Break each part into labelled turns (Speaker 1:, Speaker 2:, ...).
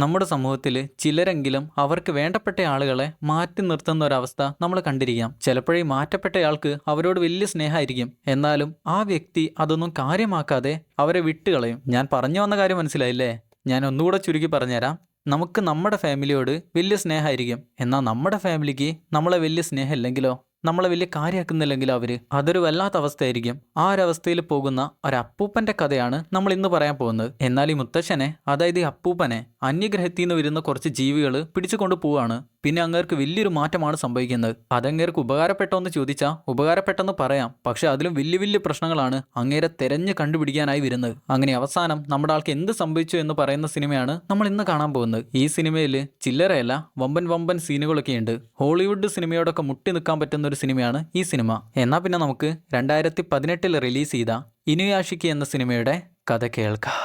Speaker 1: നമ്മുടെ സമൂഹത്തിൽ ചിലരെങ്കിലും അവർക്ക് വേണ്ടപ്പെട്ട ആളുകളെ മാറ്റി നിർത്തുന്ന ഒരവസ്ഥ നമ്മൾ കണ്ടിരിക്കാം. ചിലപ്പോഴേ മാറ്റപ്പെട്ടയാൾക്ക് അവരോട് വലിയ സ്നേഹമായിരിക്കും, എന്നാലും ആ വ്യക്തി അതൊന്നും കാര്യമാക്കാതെ അവരെ വിട്ടുകളയും. ഞാൻ പറഞ്ഞു വന്ന കാര്യം മനസ്സിലായില്ലേ? ഞാൻ ഒന്നുകൂടെ ചുരുക്കി പറഞ്ഞുതരാം. നമുക്ക് നമ്മുടെ ഫാമിലിയോട് വലിയ സ്നേഹമായിരിക്കും, എന്നാൽ നമ്മുടെ ഫാമിലിക്ക് നമ്മളെ വലിയ സ്നേഹമില്ലെങ്കിലോ, നമ്മളെ വലിയ കാര്യമാക്കുന്നില്ലെങ്കിലോ അതൊരു വല്ലാത്ത അവസ്ഥയായിരിക്കും. ആ ഒരവസ്ഥയിൽ പോകുന്ന ഒരപ്പൂപ്പന്റെ കഥയാണ് നമ്മൾ ഇന്ന് പറയാൻ പോകുന്നത്. എന്നാൽ ഈ മുത്തശ്ശനെ, അതായത് ഈ അപ്പൂപ്പനെ അന്യഗ്രഹത്തിൽ നിന്ന് വരുന്ന കുറച്ച് ജീവികൾ പിടിച്ചു കൊണ്ട് പോവാണ്. പിന്നെ അങ്ങേർക്ക് വലിയൊരു മാറ്റമാണ് സംഭവിക്കുന്നത്. അതങ്ങേർക്ക് ഉപകാരപ്പെട്ടോ എന്ന് ചോദിച്ചാൽ ഉപകാരപ്പെട്ടെന്ന് പറയാം, പക്ഷെ അതിലും വലിയ വലിയ പ്രശ്നങ്ങളാണ് അങ്ങേരെ തെരഞ്ഞു കണ്ടുപിടിക്കാനായി വരുന്നത്. അങ്ങനെ അവസാനം നമ്മുടെ ആൾക്ക് എന്ത് സംഭവിച്ചു എന്ന് പറയുന്ന സിനിമയാണ് നമ്മൾ ഇന്ന് കാണാൻ പോകുന്നത്. ഈ സിനിമയിൽ ചില്ലറയല്ല, വമ്പൻ വമ്പൻ സീനുകളൊക്കെ ഉണ്ട്. ഹോളിവുഡ് സിനിമയോടൊക്കെ മുട്ടി നിൽക്കാൻ പറ്റുന്ന ഒരു സിനിമയാണ് ഈ സിനിമ. എന്നാൽ പിന്നെ നമുക്ക് 2018 റിലീസ് ചെയ്ത ഇനുയാഷിക്കി എന്ന സിനിമയുടെ കഥ കേൾക്കാം.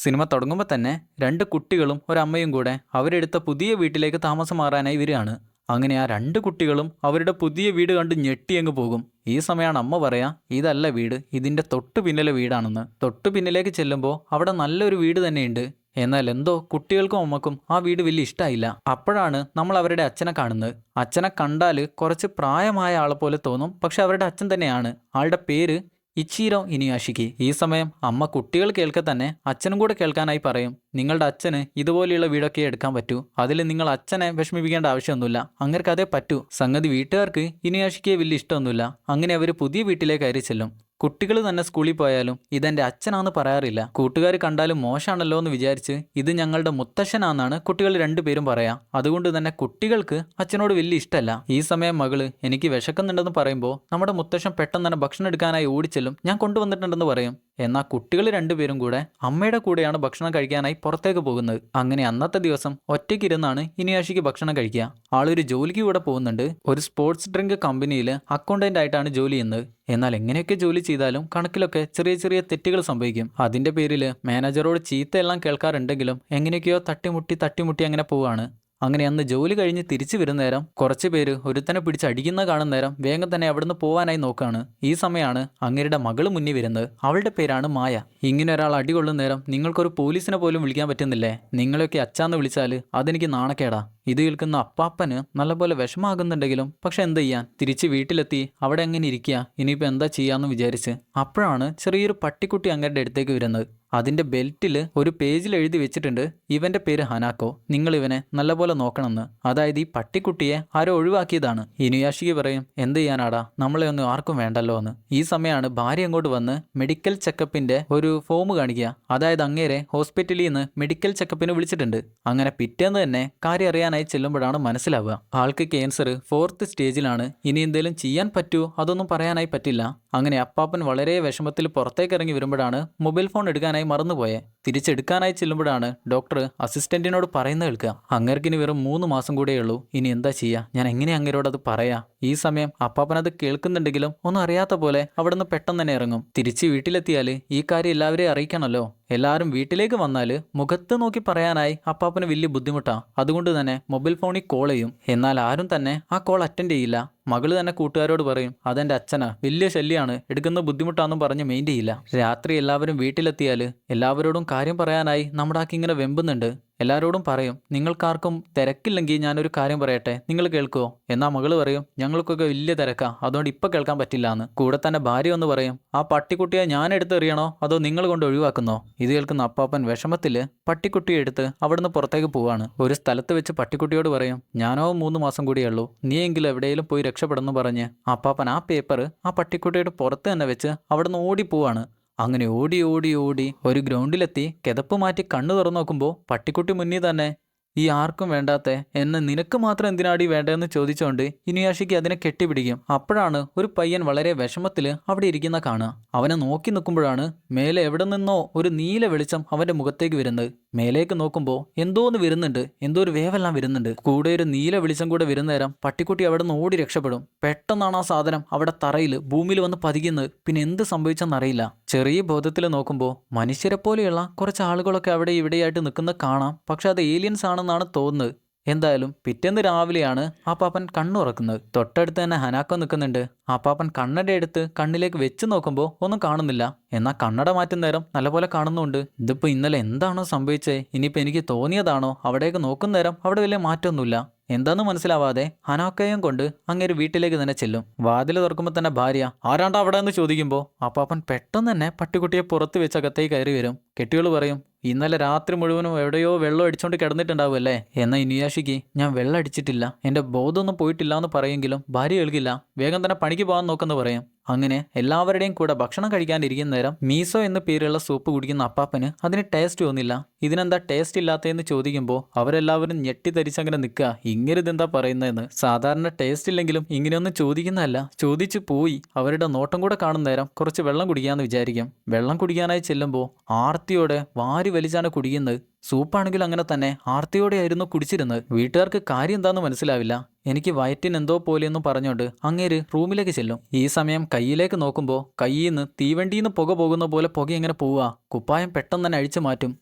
Speaker 1: സിനിമ തുടങ്ങുമ്പോൾ തന്നെ രണ്ട് കുട്ടികളും ഒരമ്മയും കൂടെ അവരെടുത്ത പുതിയ വീട്ടിലേക്ക് താമസം മാറാനായി വരികയാണ്. അങ്ങനെ ആ രണ്ട് കുട്ടികളും അവരുടെ പുതിയ വീട് കണ്ട് ഞെട്ടിയങ്ങ് പോകും. ഈ സമയമാണ് അമ്മ പറയാ, ഇതല്ല വീട്, ഇതിൻ്റെ തൊട്ടു പിന്നിലെ വീടാണെന്ന്. തൊട്ടു പിന്നിലേക്ക് ചെല്ലുമ്പോൾ അവിടെ നല്ലൊരു വീട് തന്നെയുണ്ട്. എന്നാൽ എന്തോ കുട്ടികൾക്കും അമ്മക്കും ആ വീട് വലിയ ഇഷ്ടമായില്ല. അപ്പോഴാണ് നമ്മൾ അവരുടെ അച്ഛനെ കാണുന്നത്. അച്ഛനെ കണ്ടാൽ കുറച്ച് പ്രായമായ ആളെ പോലെ തോന്നും, പക്ഷെ അവരുടെ അച്ഛൻ തന്നെയാണ്. ആളുടെ പേര് ഇച്ചിരോ ഇനുയാഷിക്കി. ഈ സമയം അമ്മ കുട്ടികൾ കേൾക്കെ തന്നെ അച്ഛനും കൂടെ കേൾക്കാനായി പറയും, നിങ്ങളുടെ അച്ഛന് ഇതുപോലെയുള്ള വീടൊക്കെ എടുക്കാൻ പറ്റൂ, അതിൽ നിങ്ങൾ അച്ഛനെ വിഷമിപ്പിക്കേണ്ട ആവശ്യമൊന്നുമില്ല, അങ്ങർക്ക് അതേ പറ്റൂ. സംഗതി വീട്ടുകാർക്ക് ഇനുയാഷിക്കിയെ വലിയ ഇഷ്ടമൊന്നുമില്ല. അങ്ങനെ അവർ പുതിയ വീട്ടിലേക്ക് കയറി ചെല്ലും. കുട്ടികൾ തന്നെ സ്കൂളിൽ പോയാലും ഇതെൻ്റെ അച്ഛനാന്ന് പറയാറില്ല. കൂട്ടുകാർ കണ്ടാലും മോശമാണല്ലോ എന്ന് വിചാരിച്ച് ഇത് ഞങ്ങളുടെ മുത്തശ്ശനാന്നാണ് കുട്ടികൾ രണ്ടുപേരും പറയാം. അതുകൊണ്ട് തന്നെ കുട്ടികൾക്ക് അച്ഛനോട് വലിയ ഇഷ്ടമല്ല. ഈ സമയം മകള് എനിക്ക് വിശക്കുന്നുണ്ടെന്ന് പറയുമ്പോൾ നമ്മുടെ മുത്തശ്ശൻ പെട്ടെന്ന് തന്നെ ഭക്ഷണം എടുക്കാനായി ഓടിച്ചെല്ലും, ഞാൻ കൊണ്ടുവന്നിട്ടുണ്ടെന്ന് പറയും. എന്നാൽ കുട്ടികൾ രണ്ടുപേരും കൂടെ അമ്മയുടെ കൂടെയാണ് ഭക്ഷണം കഴിക്കാനായി പുറത്തേക്ക് പോകുന്നത്. അങ്ങനെ അന്നത്തെ ദിവസം ഒറ്റയ്ക്കിരുന്നാണ് ഇനുയാഷിക്ക് ഭക്ഷണം കഴിക്കുക. ആളൊരു ജോലിക്ക് കൂടെ പോകുന്നുണ്ട്. ഒരു സ്പോർട്സ് ഡ്രിങ്ക് കമ്പനിയിൽ അക്കൗണ്ടന്റ് ആയിട്ടാണ് ജോലി ചെയ്യുന്നത്. എന്നാൽ എങ്ങനെയൊക്കെ ജോലി ചെയ്താലും കണക്കിലൊക്കെ ചെറിയ ചെറിയ തെറ്റുകൾ സംഭവിക്കും. അതിന്റെ പേരിൽ മാനേജറോട് ചീത്തയെല്ലാം കേൾക്കാറുണ്ടെങ്കിലും എങ്ങനെയൊക്കെയോ തട്ടിമുട്ടി അങ്ങനെ പോവുകയാണ്. അങ്ങനെ അന്ന് ജോലി കഴിഞ്ഞ് തിരിച്ചു വരുന്ന നേരം കുറച്ച് പേര് ഒരുത്തനെ പിടിച്ച് അടിക്കുന്ന കാണുന്ന നേരം വേഗം തന്നെ അവിടുന്ന് പോവാനായി നോക്കുകയാണ്. ഈ സമയമാണ് അങ്ങേരുടെ മകള് മുന്നിൽ വരുന്നത്. അവളുടെ പേരാണ് മായ. ഇങ്ങനെ ഒരാൾ അടികൊള്ളുന്ന നേരം നിങ്ങൾക്കൊരു പോലീസിനെ പോലും വിളിക്കാൻ പറ്റുന്നില്ലേ? നിങ്ങളെയൊക്കെ അച്ചാന്ന് വിളിച്ചാൽ അതെനിക്ക് നാണക്കേടാ. ഇത് കേൾക്കുന്ന അപ്പാപ്പന് നല്ലപോലെ വിഷമാകുന്നുണ്ടെങ്കിലും പക്ഷെ എന്ത് ചെയ്യാൻ, തിരിച്ച് വീട്ടിലെത്തി അവിടെ എങ്ങനെ ഇരിക്കുക, ഇനിയിപ്പോൾ എന്താ ചെയ്യാന്ന് വിചാരിച്ച് അപ്പോഴാണ് ചെറിയൊരു പട്ടിക്കുട്ടി അങ്ങേരുടെ അടുത്തേക്ക് വരുന്നത്. അതിൻ്റെ ബെൽറ്റിൽ ഒരു പേജിൽ എഴുതി വെച്ചിട്ടുണ്ട്, ഇവന്റെ പേര് ഹനാക്കോ, നിങ്ങൾ ഇവനെ നല്ലപോലെ നോക്കണമെന്ന്. അതായത് ഈ പട്ടിക്കുട്ടിയെ ആരോ ഒഴിവാക്കിയതാണ്. ഇനുയാഷിക്ക് പറയും, എന്ത് ചെയ്യാനാടാ, നമ്മളെ ഒന്നും ആർക്കും വേണ്ടല്ലോ എന്ന്. ഈ സമയമാണ് ഭാര്യ അങ്ങോട്ട് വന്ന് മെഡിക്കൽ ചെക്കപ്പിന്റെ ഒരു ഫോം കാണിക്കുക. അതായത് അങ്ങേരെ ഹോസ്പിറ്റലിൽ നിന്ന് മെഡിക്കൽ ചെക്കപ്പിന് വിളിച്ചിട്ടുണ്ട്. അങ്ങനെ പിറ്റേന്ന് തന്നെ കാര്യം അറിയാനായി ചെല്ലുമ്പോഴാണ് മനസ്സിലാവുക ആൾക്ക് ക്യാൻസർ 4th സ്റ്റേജിലാണ്. ഇനി എന്തെങ്കിലും ചെയ്യാൻ പറ്റുമോ അതൊന്നും പറയാനായി പറ്റില്ല. അങ്ങനെ അപ്പാപ്പൻ വളരെ വിഷമത്തിൽ പുറത്തേക്ക് ഇറങ്ങി വരുമ്പോഴാണ് മൊബൈൽ ഫോൺ എടുക്കാനായി മറന്നുപോയെ. തിരിച്ചെടുക്കാനായി ചെല്ലുമ്പോഴാണ് ഡോക്ടർ അസിസ്റ്റന്റിനോട് പറയുന്നത് കേൾക്കുക, അങ്ങേർക്കിനി വെറും 3 മാസം കൂടെയുള്ളൂ, ഇനി എന്താ ചെയ്യുക, ഞാൻ എങ്ങനെ അങ്ങേരോട് അത് പറയാ. ഈ സമയം അപ്പാപ്പൻ അത് കേൾക്കുന്നുണ്ടെങ്കിലും ഒന്നും അറിയാത്ത പോലെ അവിടുന്ന് പെട്ടെന്ന് തന്നെ ഇറങ്ങും. തിരിച്ച് വീട്ടിലെത്തിയാൽ ഈ കാര്യം എല്ലാവരെയും അറിയിക്കണമല്ലോ. എല്ലാവരും വീട്ടിലേക്ക് വന്നാൽ മുഖത്ത് നോക്കി പറയാനായി അപ്പാപ്പന് വലിയ ബുദ്ധിമുട്ടാണ്. അതുകൊണ്ട് തന്നെ മൊബൈൽ ഫോണിൽ കോൾ ചെയ്യും. എന്നാൽ ആരും തന്നെ ആ കോൾ അറ്റൻഡ് ചെയ്യില്ല. മകള് തന്നെ കൂട്ടുകാരോട് പറയും, അതെൻ്റെ അച്ഛനാ, വലിയ ശല്യമാണ്, എടുക്കുന്ന ബുദ്ധിമുട്ടാണെന്നും പറഞ്ഞ് മെയിൻ ചെയ്യില്ല. രാത്രി എല്ലാവരും വീട്ടിലെത്തിയാൽ എല്ലാവരോടും കാര്യം പറയാനായി നമ്മുടെ ആക്കി ഇങ്ങനെ വെമ്പുന്നുണ്ട്. എല്ലാവരോടും പറയും, നിങ്ങൾക്കാർക്കും തിരക്കില്ലെങ്കിൽ ഞാനൊരു കാര്യം പറയട്ടെ, നിങ്ങൾ കേൾക്കുമോ? എന്നാൽ മകള് പറയും, ഞങ്ങൾക്കൊക്കെ വലിയ തിരക്കാ, അതുകൊണ്ട് ഇപ്പം കേൾക്കാൻ പറ്റില്ല എന്ന്. കൂടെ തന്നെ ഭാര്യ ഒന്ന് പറയും, ആ പട്ടിക്കുട്ടിയെ ഞാൻ എടുത്തെറിയണോ അതോ നിങ്ങൾ കൊണ്ട് ഒഴിവാക്കുന്നോ? ഇത് കേൾക്കുന്ന അപ്പാപ്പൻ വിഷമത്തിൽ പട്ടിക്കുട്ടിയെ എടുത്ത് അവിടുന്ന് പുറത്തേക്ക് പോവാണ്. ഒരു സ്ഥലത്ത് വെച്ച് പട്ടിക്കുട്ടിയോട് പറയും, ഞാനോ 3 മാസം കൂടിയുള്ളൂ, നീയെങ്കിലും എവിടെയെങ്കിലും പോയി രക്ഷപ്പെടുന്നു പറഞ്ഞ് അപ്പാപ്പൻ ആ പേപ്പർ ആ പട്ടിക്കുട്ടിയുടെ പുറത്ത് തന്നെ വെച്ച് അവിടുന്ന് ഓടിപ്പോവാണ്. അങ്ങനെ ഓടി ഓടി ഓടി ഒരു ഗ്രൗണ്ടിലെത്തി കിതപ്പ് മാറ്റി കണ്ണു തുറന്നു നോക്കുമ്പോൾ പട്ടിക്കുട്ടി മുന്നിൽ തന്നെ, ഈ ആർക്കും വേണ്ടാത്ത എന്നെ നിനക്ക് മാത്രം എന്തിനാടി വേണ്ടതെന്ന് ചോദിച്ചുകൊണ്ട് ഇനുയാഷിക്ക് അതിനെ കെട്ടിപ്പിടിക്കും. അപ്പോഴാണ് ഒരു പയ്യൻ വളരെ വിഷമത്തിൽ അവിടെ ഇരിക്കുന്ന കാണുക. അവനെ നോക്കി നിൽക്കുമ്പോഴാണ് മേലെ എവിടെ നിന്നോ ഒരു നീല വെളിച്ചം അവന്റെ മുഖത്തേക്ക് വരുന്നത്. മേലേക്ക് നോക്കുമ്പോൾ എന്തോന്ന് വരുന്നുണ്ട്, എന്തോ ഒരു വേവെല്ലാം വരുന്നുണ്ട്. കൂടെ ഒരു നീല വെളിച്ചം കൂടെ വരുന്ന നേരം പട്ടിക്കുട്ടി അവിടെ നിന്ന് ഓടി രക്ഷപ്പെടും. പെട്ടെന്നാണ് ആ സാധനം അവിടെ തറയിൽ ഭൂമിയിൽ വന്ന് പതിക്കുന്നത്. പിന്നെ എന്ത് സംഭവിച്ചെന്നറിയില്ല. ചെറിയ ബോധത്തിൽ നോക്കുമ്പോൾ മനുഷ്യരെ പോലെയുള്ള കുറച്ച് ആളുകളൊക്കെ അവിടെ ഇവിടെയായിട്ട് നിൽക്കുന്ന കാണാം. പക്ഷെ അത് ഏലിയൻസ് ആണെന്നാണ് തോന്നുന്നത്. എന്തായാലും പിറ്റേന്ന് രാവിലെയാണ് അപ്പാപ്പൻ കണ്ണുറക്കുന്നത്. തൊട്ടടുത്ത് തന്നെ ഹനാക്കോ നിൽക്കുന്നുണ്ട്. അപ്പാപ്പൻ കണ്ണട എടുത്ത് കണ്ണിലേക്ക് വെച്ച് നോക്കുമ്പോൾ ഒന്നും കാണുന്നില്ല. എന്നാൽ കണ്ണട മാറ്റുന്ന നേരം നല്ലപോലെ കാണുന്നുണ്ട്. ഇതിപ്പോൾ ഇന്നലെ എന്താണോ സംഭവിച്ചത്, ഇനിയിപ്പോൾ എനിക്ക് തോന്നിയതാണോ? അവിടേക്ക് നോക്കുന്ന നേരം അവിടെ വലിയ മാറ്റമൊന്നുമില്ല. എന്താന്ന് മനസ്സിലാവാതെ ഹനാക്കയും കൊണ്ട് അങ്ങേര് വീട്ടിലേക്ക് തന്നെ ചെല്ലും. വാതിൽ തുറക്കുമ്പോൾ തന്നെ ഭാര്യ ആരാണ്ടാ അവിടെ എന്ന് ചോദിക്കുമ്പോൾ അപ്പാപ്പൻ പെട്ടെന്ന് തന്നെ പട്ടിക്കുട്ടിയെ പുറത്ത് വെച്ച് അകത്തേക്ക് കയറി വരും. കെട്ടിയോൾ പറയും, ഇന്നലെ രാത്രി മുഴുവനും എവിടെയോ വെള്ളം അടിച്ചോണ്ട് കിടന്നിട്ടുണ്ടാവുമല്ലേ? എന്നാൽ ഇനിയാഷിക്ക് ഞാൻ വെള്ളം അടിച്ചിട്ടില്ല, എൻ്റെ ബോധമൊന്നും പോയിട്ടില്ല എന്ന് പറയെങ്കിലും ഭാര്യ കേൾക്കില്ല. വേഗം തന്നെ പണിക്ക് പോകാൻ നോക്കെന്ന് പറയും. അങ്ങനെ എല്ലാവരുടെയും കൂടെ ഭക്ഷണം കഴിക്കാനിരിക്കുന്ന നേരം മീസോ എന്ന് പേരുള്ള സൂപ്പ് കുടിക്കുന്ന അപ്പാപ്പന് അതിന് ടേസ്റ്റ് തോന്നില്ല. ഇതിനെന്താ ടേസ്റ്റ് ഇല്ലാത്തതെന്ന് ചോദിക്കുമ്പോൾ അവരെല്ലാവരും ഞെട്ടിത്തരിച്ചങ്ങനെ നിൽക്കുക. ഇങ്ങനെ ഇതെന്താ പറയുന്നതെന്ന്. സാധാരണ ടേസ്റ്റ് ഇല്ലെങ്കിലും ഇങ്ങനെയൊന്നും ചോദിക്കുന്നതല്ല, ചോദിച്ചു പോയി. അവരുടെ നോട്ടം കൂടെ കാണുന്ന നേരം കുറച്ച് വെള്ളം കുടിക്കാമെന്ന് വിചാരിക്കും. വെള്ളം കുടിക്കാനായി ചെല്ലുമ്പോൾ ആർത്തിയോടെ വാരി വലിച്ചാണ് കുടിക്കുന്നത്. സൂപ്പാണെങ്കിൽ അങ്ങനെ തന്നെ ആർത്തിയോടെയായിരുന്നു കുടിച്ചിരുന്നത്. വീട്ടുകാർക്ക് കാര്യം എന്താണെന്ന് മനസ്സിലാവില്ല. എനിക്ക് വയറ്റിന് എന്തോ പോലെയെന്നും പറഞ്ഞുകൊണ്ട് അങ്ങേര് റൂമിലേക്ക് ചെല്ലും. ഈ സമയം കയ്യിലേക്ക് നോക്കുമ്പോൾ കയ്യിൽ നിന്ന് തീവണ്ടിയിൽ പുക പോകുന്ന പോലെ പുക എങ്ങനെ പോവുക. കുപ്പായം പെട്ടെന്ന് തന്നെ അഴിച്ചു മാറ്റും.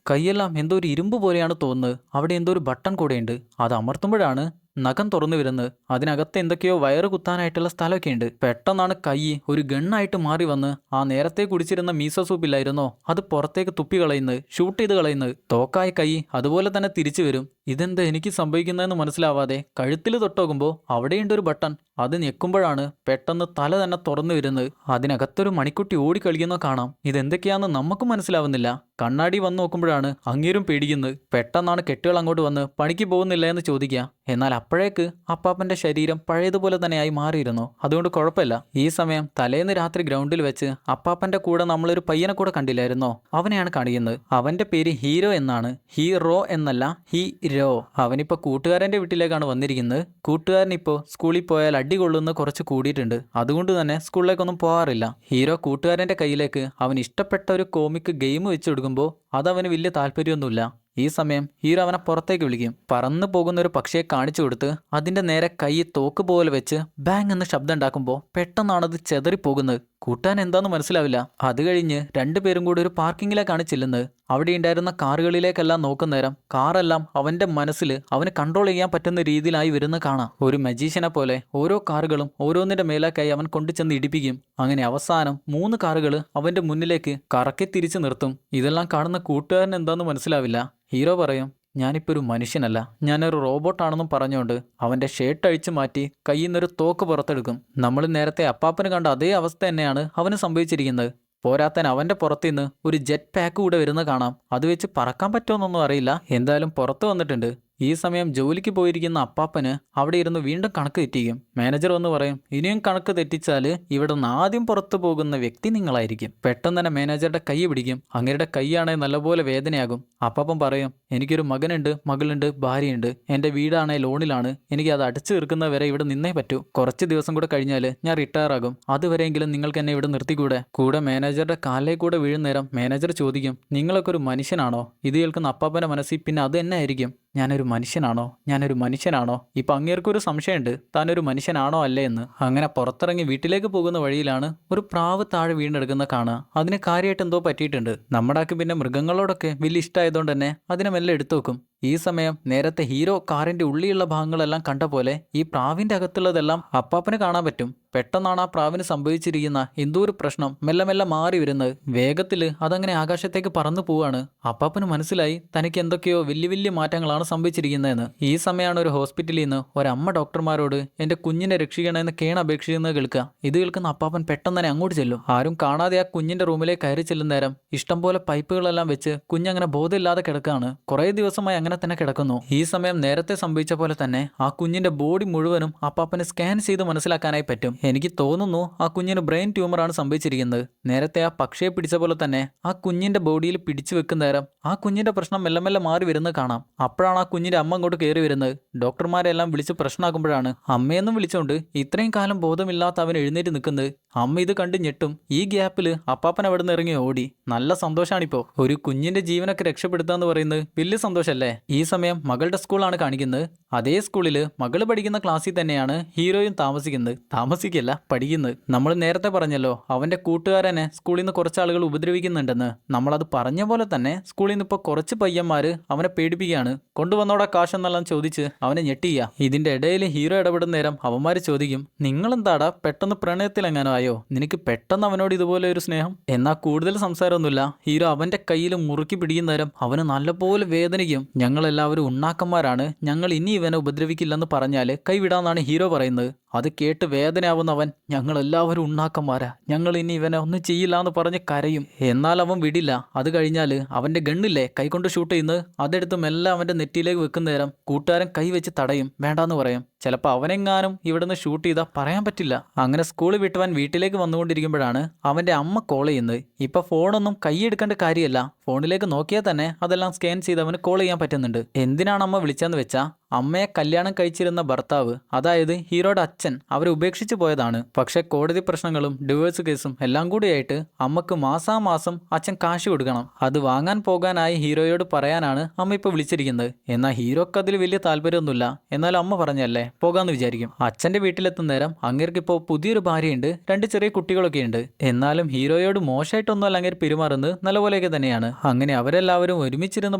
Speaker 1: കൈയെല്ലാം എന്തോ ഒരു ഇരുമ്പ് പോലെയാണ് തോന്നുന്നത്. അവിടെ എന്തോ ഒരു ബട്ടൺ കൂടെയുണ്ട്. അത് അമർത്തുമ്പോഴാണ് നഖം തുറന്നു വരുന്നത്. അതിനകത്ത് എന്തൊക്കെയോ വയറ് കുത്താനായിട്ടുള്ള സ്ഥലമൊക്കെ ഉണ്ട്. പെട്ടെന്നാണ് കൈ ഒരു ഗണ്ണായിട്ട് മാറി വന്ന് ആ നേരത്തെ കുടിച്ചിരുന്ന മീസോ സൂപ്പില്ലായിരുന്നോ അത് പുറത്തേക്ക് തുപ്പി കളയുന്നത്, ഷൂട്ട് ചെയ്ത് കളയുന്നത്. തോക്കായ കൈ അതുപോലെ തന്നെ തിരിച്ചു വരും. ഇതെന്താ എനിക്ക് സംഭവിക്കുന്നതെന്ന് മനസ്സിലാവാതെ കഴുത്തിൽ തൊട്ടുനോക്കുമ്പോൾ അവിടെയുണ്ട് ഒരു ബട്ടൺ. അത് ഞെക്കുമ്പോഴാണ് പെട്ടെന്ന് തല തന്നെ തുറന്നു വരുന്നത്. അതിനകത്തൊരു മണിക്കുട്ടി ഓടിക്കളിക്കുന്ന കാണാം. ഇതെന്തൊക്കെയാണെന്ന് നമുക്കും മനസ്സിലാവുന്നില്ല. കണ്ണാടി വന്ന് നോക്കുമ്പോഴാണ് അങ്ങേരും പേടിക്കുന്നത്. പെട്ടെന്നാണ് കെട്ടുകൾ അങ്ങോട്ട് വന്ന് പണിക്ക് പോകുന്നില്ല എന്ന് ചോദിക്കുക. എന്നാൽ അപ്പോഴേക്ക് അപ്പാപ്പന്റെ ശരീരം പഴയതുപോലെ തന്നെയായി മാറിയിരുന്നു. അതുകൊണ്ട് കുഴപ്പമില്ല. ഈ സമയം തലേന്ന് രാത്രി ഗ്രൗണ്ടിൽ വെച്ച് അപ്പാപ്പന്റെ കൂടെ നമ്മളൊരു പയ്യനെ കൂടെ കണ്ടില്ലായിരുന്നോ? അവനെയാണ് കാണിക്കുന്നത്. അവന്റെ പേര് ഹീരോ എന്നാണ്. ഹീറോ എന്നല്ല, ഹീരോ. അവനിപ്പോൾ കൂട്ടുകാരന്റെ വീട്ടിലേക്കാണ് വന്നിരിക്കുന്നത്. കൂട്ടുകാരൻ ഇപ്പോൾ സ്കൂളിൽ പോയാൽ അടി കൊള്ളുന്ന കുറച്ച് കൂടിയിട്ടുണ്ട്. അതുകൊണ്ട് തന്നെ സ്കൂളിലേക്കൊന്നും പോകാറില്ല. ഹീറോ കൂട്ടുകാരന്റെ കയ്യിലേക്ക് അവൻ ഇഷ്ടപ്പെട്ട ഒരു കോമിക് ഗെയിം വെച്ച് കൊടുക്കുമ്പോൾ അതവന് വലിയ താല്പര്യമൊന്നുമില്ല. ഈ സമയം ഹീറോ അവനെ പുറത്തേക്ക് വിളിക്കും. പറന്നു പോകുന്ന ഒരു പക്ഷിയെ കാണിച്ചു കൊടുത്ത് അതിന്റെ നേരെ കൈ തോക്ക് പോലെ വെച്ച് ബാങ് എന്ന് ശബ്ദം ഉണ്ടാക്കുമ്പോൾ പെട്ടെന്നാണത് ചെതറിപ്പോകുന്നത്. കൂട്ടാൻ എന്താന്ന് മനസ്സിലാവില്ല. അത് കഴിഞ്ഞ് രണ്ടുപേരും കൂടി ഒരു പാർക്കിങ്ങിലേക്കാണ് ചെല്ലുന്നത്. അവിടെ ഉണ്ടായിരുന്ന കാറുകളിലേക്കെല്ലാം നോക്കുന്ന നേരം കാറെല്ലാം അവന്റെ മനസ്സിൽ അവന് കൺട്രോൾ ചെയ്യാൻ പറ്റുന്ന രീതിയിലായി വരുന്ന കാണാം. ഒരു മജീഷ്യനെ പോലെ ഓരോ കാറുകളും ഓരോന്നിന്റെ മേലേക്കായി അവൻ കൊണ്ടുചെന്ന് ഇടിപ്പിക്കും. അങ്ങനെ അവസാനം 3 കാറുകൾ അവന്റെ മുന്നിലേക്ക് കറക്കി തിരിച്ചു നിർത്തും. ഇതെല്ലാം കാണുന്ന കൂട്ടുകാരൻ എന്താന്ന് മനസ്സിലാവില്ല. ഹീറോ പറയും, ഞാനിപ്പോൾ ഒരു മനുഷ്യനല്ല, ഞാനൊരു റോബോട്ടാണെന്നും പറഞ്ഞുകൊണ്ട് അവൻ്റെ ഷർട്ട് അഴിച്ചു മാറ്റി കയ്യിൽ നിന്നൊരു തോക്ക് പുറത്തെടുക്കും. നമ്മൾ നേരത്തെ അപ്പാപ്പന് കണ്ട അതേ അവസ്ഥ തന്നെയാണ് അവന് സംഭവിച്ചിരിക്കുന്നത്. പോരാത്തൻ അവൻ്റെ പുറത്തുനിന്ന് ഒരു ജെറ്റ് പാക്ക് കൂടെ വരുന്ന കാണാം. അത് വെച്ച് പറക്കാൻ പറ്റുമെന്നൊന്നും അറിയില്ല. എന്തായാലും പുറത്ത് വന്നിട്ടുണ്ട്. ഈ സമയം ജോലിക്ക് പോയിരിക്കുന്ന അപ്പാപ്പന് അവിടെ ഇരുന്ന് വീണ്ടും കണക്ക് തെറ്റിക്കും. മാനേജർ വന്ന് പറയും, ഇനിയും കണക്ക് തെറ്റിച്ചാൽ ഇവിടെ നിന്ന് ആദ്യം പുറത്തു പോകുന്ന വ്യക്തി നിങ്ങളായിരിക്കും. പെട്ടെന്ന് തന്നെ മാനേജറുടെ കൈ പിടിക്കും. അങ്ങേരുടെ കൈയാണെങ്കിൽ നല്ലപോലെ വേദനയാകും. അപ്പാപ്പൻ പറയും, എനിക്കൊരു മകനുണ്ട്, മകളുണ്ട്, ഭാര്യയുണ്ട്. എൻ്റെ വീടാണെങ്കിൽ ലോണിലാണ്. എനിക്ക് അത് അടച്ചു തീർക്കുന്നത് വരെ ഇവിടെ നിന്നേ പറ്റൂ. കുറച്ച് ദിവസം കൂടെ കഴിഞ്ഞാൽ ഞാൻ റിട്ടയർ ആകും. അതുവരെയെങ്കിലും നിങ്ങൾക്ക് എന്നെ ഇവിടെ നിർത്തിക്കൂടെ? കൂടെ മാനേജറുടെ കാലിലേക്ക് കൂടെ വീഴുന്നേരം മാനേജർ ചോദിക്കും, നിങ്ങളൊക്കെ ഒരു മനുഷ്യനാണോ? ഇത് കേൾക്കുന്ന അപ്പാപ്പൻ്റെ മനസ്സിൽ പിന്നെ അത് തന്നെ ആയിരിക്കും, ഞാനൊരു മനുഷ്യനാണോ? ഇപ്പം അങ്ങേർക്കൊരു സംശയമുണ്ട്, താനൊരു മനുഷ്യനാണോ അല്ലേ എന്ന്. അങ്ങനെ പുറത്തിറങ്ങി വീട്ടിലേക്ക് പോകുന്ന വഴിയിലാണ് ഒരു പ്രാവ് താഴെ വീണെടുക്കുന്ന കാണുക. അതിന് കാര്യമായിട്ട് എന്തോ പറ്റിയിട്ടുണ്ട്. നമ്മുടെ ആൾക്ക് പിന്നെ മൃഗങ്ങളോടൊക്കെ വലിയ ഇഷ്ടമായതുകൊണ്ട് തന്നെ അതിനെ മെല്ലെ എടുത്തു വെക്കും. ഈ സമയം നേരത്തെ ഹീറോ കാറിന്റെ ഉള്ളിലുള്ള ഭാഗങ്ങളെല്ലാം കണ്ട പോലെ ഈ പ്രാവിന്റെ അകത്തുള്ളതെല്ലാം അപ്പാപ്പന് കാണാൻ പറ്റും. പെട്ടെന്നാണ് ആ പ്രാവിന് സംഭവിച്ചിരിക്കുന്ന എന്തോ ഒരു പ്രശ്നം മെല്ലെ മെല്ലെ മാറി വരുന്നത്. വേഗത്തില് അതങ്ങനെ ആകാശത്തേക്ക് പറന്നു പോവാണ്. അപ്പാപ്പന് മനസ്സിലായി തനിക്ക് എന്തൊക്കെയോ വലിയ വലിയ മാറ്റങ്ങളാണ് സംഭവിച്ചിരിക്കുന്നതെന്ന്. ഈ സമയമാണ് ഒരു ഹോസ്പിറ്റലിൽ നിന്ന് ഒരമ്മ ഡോക്ടർമാരോട് എന്റെ കുഞ്ഞിനെ രക്ഷിക്കണമെന്ന് അപേക്ഷിക്കുന്നത് കേൾക്കുക. ഇത് കേൾക്കുന്ന അപ്പാപ്പൻ പെട്ടെന്ന് തന്നെ അങ്ങോട്ട് ചെല്ലും. ആരും കാണാതെ ആ കുഞ്ഞിന്റെ റൂമിലേക്ക് കയറി ചെല്ലുന്ന നേരം ഇഷ്ടംപോലെ പൈപ്പുകളെല്ലാം വെച്ച് കുഞ്ഞങ്ങനെ ബോധമില്ലാതെ കിടക്കുകയാണ്. കുറേ ദിവസമായി അങ്ങനെ തന്നെ കിടക്കുന്നു. ഈ സമയം നേരത്തെ സംഭവിച്ച പോലെ തന്നെ ആ കുഞ്ഞിന്റെ ബോഡി മുഴുവനും അപ്പാപ്പന് സ്കാൻ ചെയ്ത് മനസ്സിലാക്കാനായി പറ്റും. എനിക്ക് തോന്നുന്നു ആ കുഞ്ഞിന് ബ്രെയിൻ ട്യൂമറാണ് സംഭവിച്ചിരിക്കുന്നത്. നേരത്തെ ആ പക്ഷിയെ പിടിച്ച പോലെ തന്നെ ആ കുഞ്ഞിന്റെ ബോഡിയിൽ പിടിച്ചു വെക്കുന്ന നേരം ആ കുഞ്ഞിന്റെ പ്രശ്നം മെല്ലെ മെല്ലെ മാറി വരുന്നത് കാണാം. അപ്പോഴാണ് ആ കുഞ്ഞിന്റെ അമ്മ അങ്ങോട്ട് കയറി വരുന്നത്. ഡോക്ടർമാരെല്ലാം വിളിച്ച് പ്രശ്നമാക്കുമ്പോഴാണ് അമ്മയെന്നും വിളിച്ചുകൊണ്ട് ഇത്രയും കാലം ബോധമില്ലാത്ത അവൻ എഴുന്നേറ്റ് നിൽക്കുന്നത്. അമ്മ ഇത് കണ്ട് ഞെട്ടും. ഈ ഗ്യാപ്പിൽ അപ്പാപ്പൻ അവിടെ നിന്ന് ഇറങ്ങി ഓടി. നല്ല സന്തോഷമാണിപ്പോ. ഒരു കുഞ്ഞിന്റെ ജീവനൊക്കെ രക്ഷപ്പെടുത്താന്ന് പറയുന്നത് വലിയ സന്തോഷമല്ലേ? ഈ സമയം മകളുടെ സ്കൂളാണ് കാണിക്കുന്നത്. അതേ സ്കൂളിൽ മകള് പഠിക്കുന്ന ക്ലാസ്സിൽ തന്നെയാണ് ഹീറോയും താമസിക്കല്ല പഠിക്കുന്നത്. നമ്മൾ നേരത്തെ പറഞ്ഞല്ലോ അവന്റെ കൂട്ടുകാരനെ സ്കൂളിൽ നിന്ന് കുറച്ച് ആളുകൾ ഉപദ്രവിക്കുന്നുണ്ടെന്ന്. നമ്മളത് പറഞ്ഞ പോലെ തന്നെ സ്കൂളിൽ നിന്ന് ഇപ്പോൾ കുറച്ച് പയ്യന്മാര് അവനെ പേടിപ്പിക്കുകയാണ്. കൊണ്ടുവന്നോടാ കാശെന്നെല്ലാം ചോദിച്ച് അവനെ ഞെട്ടിയ. ഇതിന്റെ ഇടയിൽ ഹീറോ ഇടപെടുന്ന നേരം അവന്മാര് ചോദിക്കും, നിങ്ങളെന്താടാ പെട്ടെന്ന് പ്രണയത്തിലെങ്ങാനോ ആയോ? നിനക്ക് പെട്ടെന്ന് അവനോട് ഇതുപോലെ ഒരു സ്നേഹം? എന്നാൽ കൂടുതൽ സംസാരമൊന്നുമില്ല. ഹീറോ അവന്റെ കയ്യിൽ മുറുക്കി പിടിക്കുന്ന നേരം അവന് നല്ലപോലെ വേദനിക്കും. ഞങ്ങളെല്ലാവരും ഉണ്ണാക്കന്മാരാണ്, ഞങ്ങൾ ഇനി ഇവനെ ഉപദ്രവിക്കില്ലെന്ന് പറഞ്ഞാല് കൈവിടാന്നാണ് ഹീറോ പറയുന്നത്. അത് കേട്ട് വേദനയാവുന്നവൻ, ഞങ്ങളെല്ലാവരും ഉണ്ണാക്കന്മാരാ, ഞങ്ങൾ ഇനി ഇവനെ ഒന്നും ചെയ്യില്ല എന്ന് പറഞ്ഞ് കരയും. എന്നാൽ അവൻ വിടില്ല. അത് കഴിഞ്ഞാല് അവന്റെ ഗണ്ണില്ലേ കൈകൊണ്ട് ഷൂട്ട് ചെയ്യുന്നത്, അതെടുത്ത് മെല്ലെ അവന്റെ നെറ്റിയിലേക്ക് വെക്കുന്ന നേരം കൂട്ടുകാരൻ കൈ വെച്ച് തടയും, വേണ്ടാന്ന് പറയും. ചിലപ്പോൾ അവനെങ്ങാനും ഇവിടുന്ന് ഷൂട്ട് ചെയ്താൽ പറയാൻ പറ്റില്ല. അങ്ങനെ സ്കൂളിൽ വിട്ടവൻ വീട്ടിലേക്ക് വന്നുകൊണ്ടിരിക്കുമ്പോഴാണ് അവന്റെ അമ്മ കോൾ ചെയ്യുന്നത്. ഇപ്പൊ ഫോണൊന്നും കൈയെടുക്കേണ്ട കാര്യമല്ല, ഫോണിലേക്ക് നോക്കിയാൽ തന്നെ അതെല്ലാം സ്കാൻ ചെയ്ത് അവന് കോൾ ചെയ്യാൻ പറ്റുന്നുണ്ട്. എന്തിനാണ് അമ്മ വിളിച്ചതെന്ന് വെച്ചാ അമ്മയെ കല്യാണം കഴിച്ചിരുന്ന ഭർത്താവ്, അതായത് ഹീറോയുടെ അച്ഛൻ, അവരെ ഉപേക്ഷിച്ച് പോയതാണ്. പക്ഷെ കോടതി പ്രശ്നങ്ങളും ഡിവോഴ്സ് കേസും എല്ലാം കൂടിയായിട്ട് അമ്മക്ക് മാസാമാസം അച്ഛൻ കാശ് കൊടുക്കണം. അത് വാങ്ങാൻ പോകാനായി ഹീറോയോട് പറയാനാണ് അമ്മ ഇപ്പൊ വിളിച്ചിരിക്കുന്നത്. എന്നാൽ ഹീറോക്ക് അതിൽ വലിയ താല്പര്യമൊന്നുമില്ല. എന്നാലും അമ്മ പറഞ്ഞല്ലേ പോകാന്ന് വിചാരിക്കും. അച്ഛന്റെ വീട്ടിലെത്തുന്ന നേരം അങ്ങേർക്ക് ഇപ്പോൾ പുതിയൊരു ഭാര്യയുണ്ട്, 2 ചെറിയ കുട്ടികളൊക്കെ ഉണ്ട്. എന്നാലും ഹീറോയോട് മോശമായിട്ടൊന്നുമല്ല അങ്ങേര് പെരുമാറുന്നത്, നല്ലപോലെയൊക്കെ തന്നെയാണ്. അങ്ങനെ അവരെല്ലാവരും ഒരുമിച്ചിരുന്ന്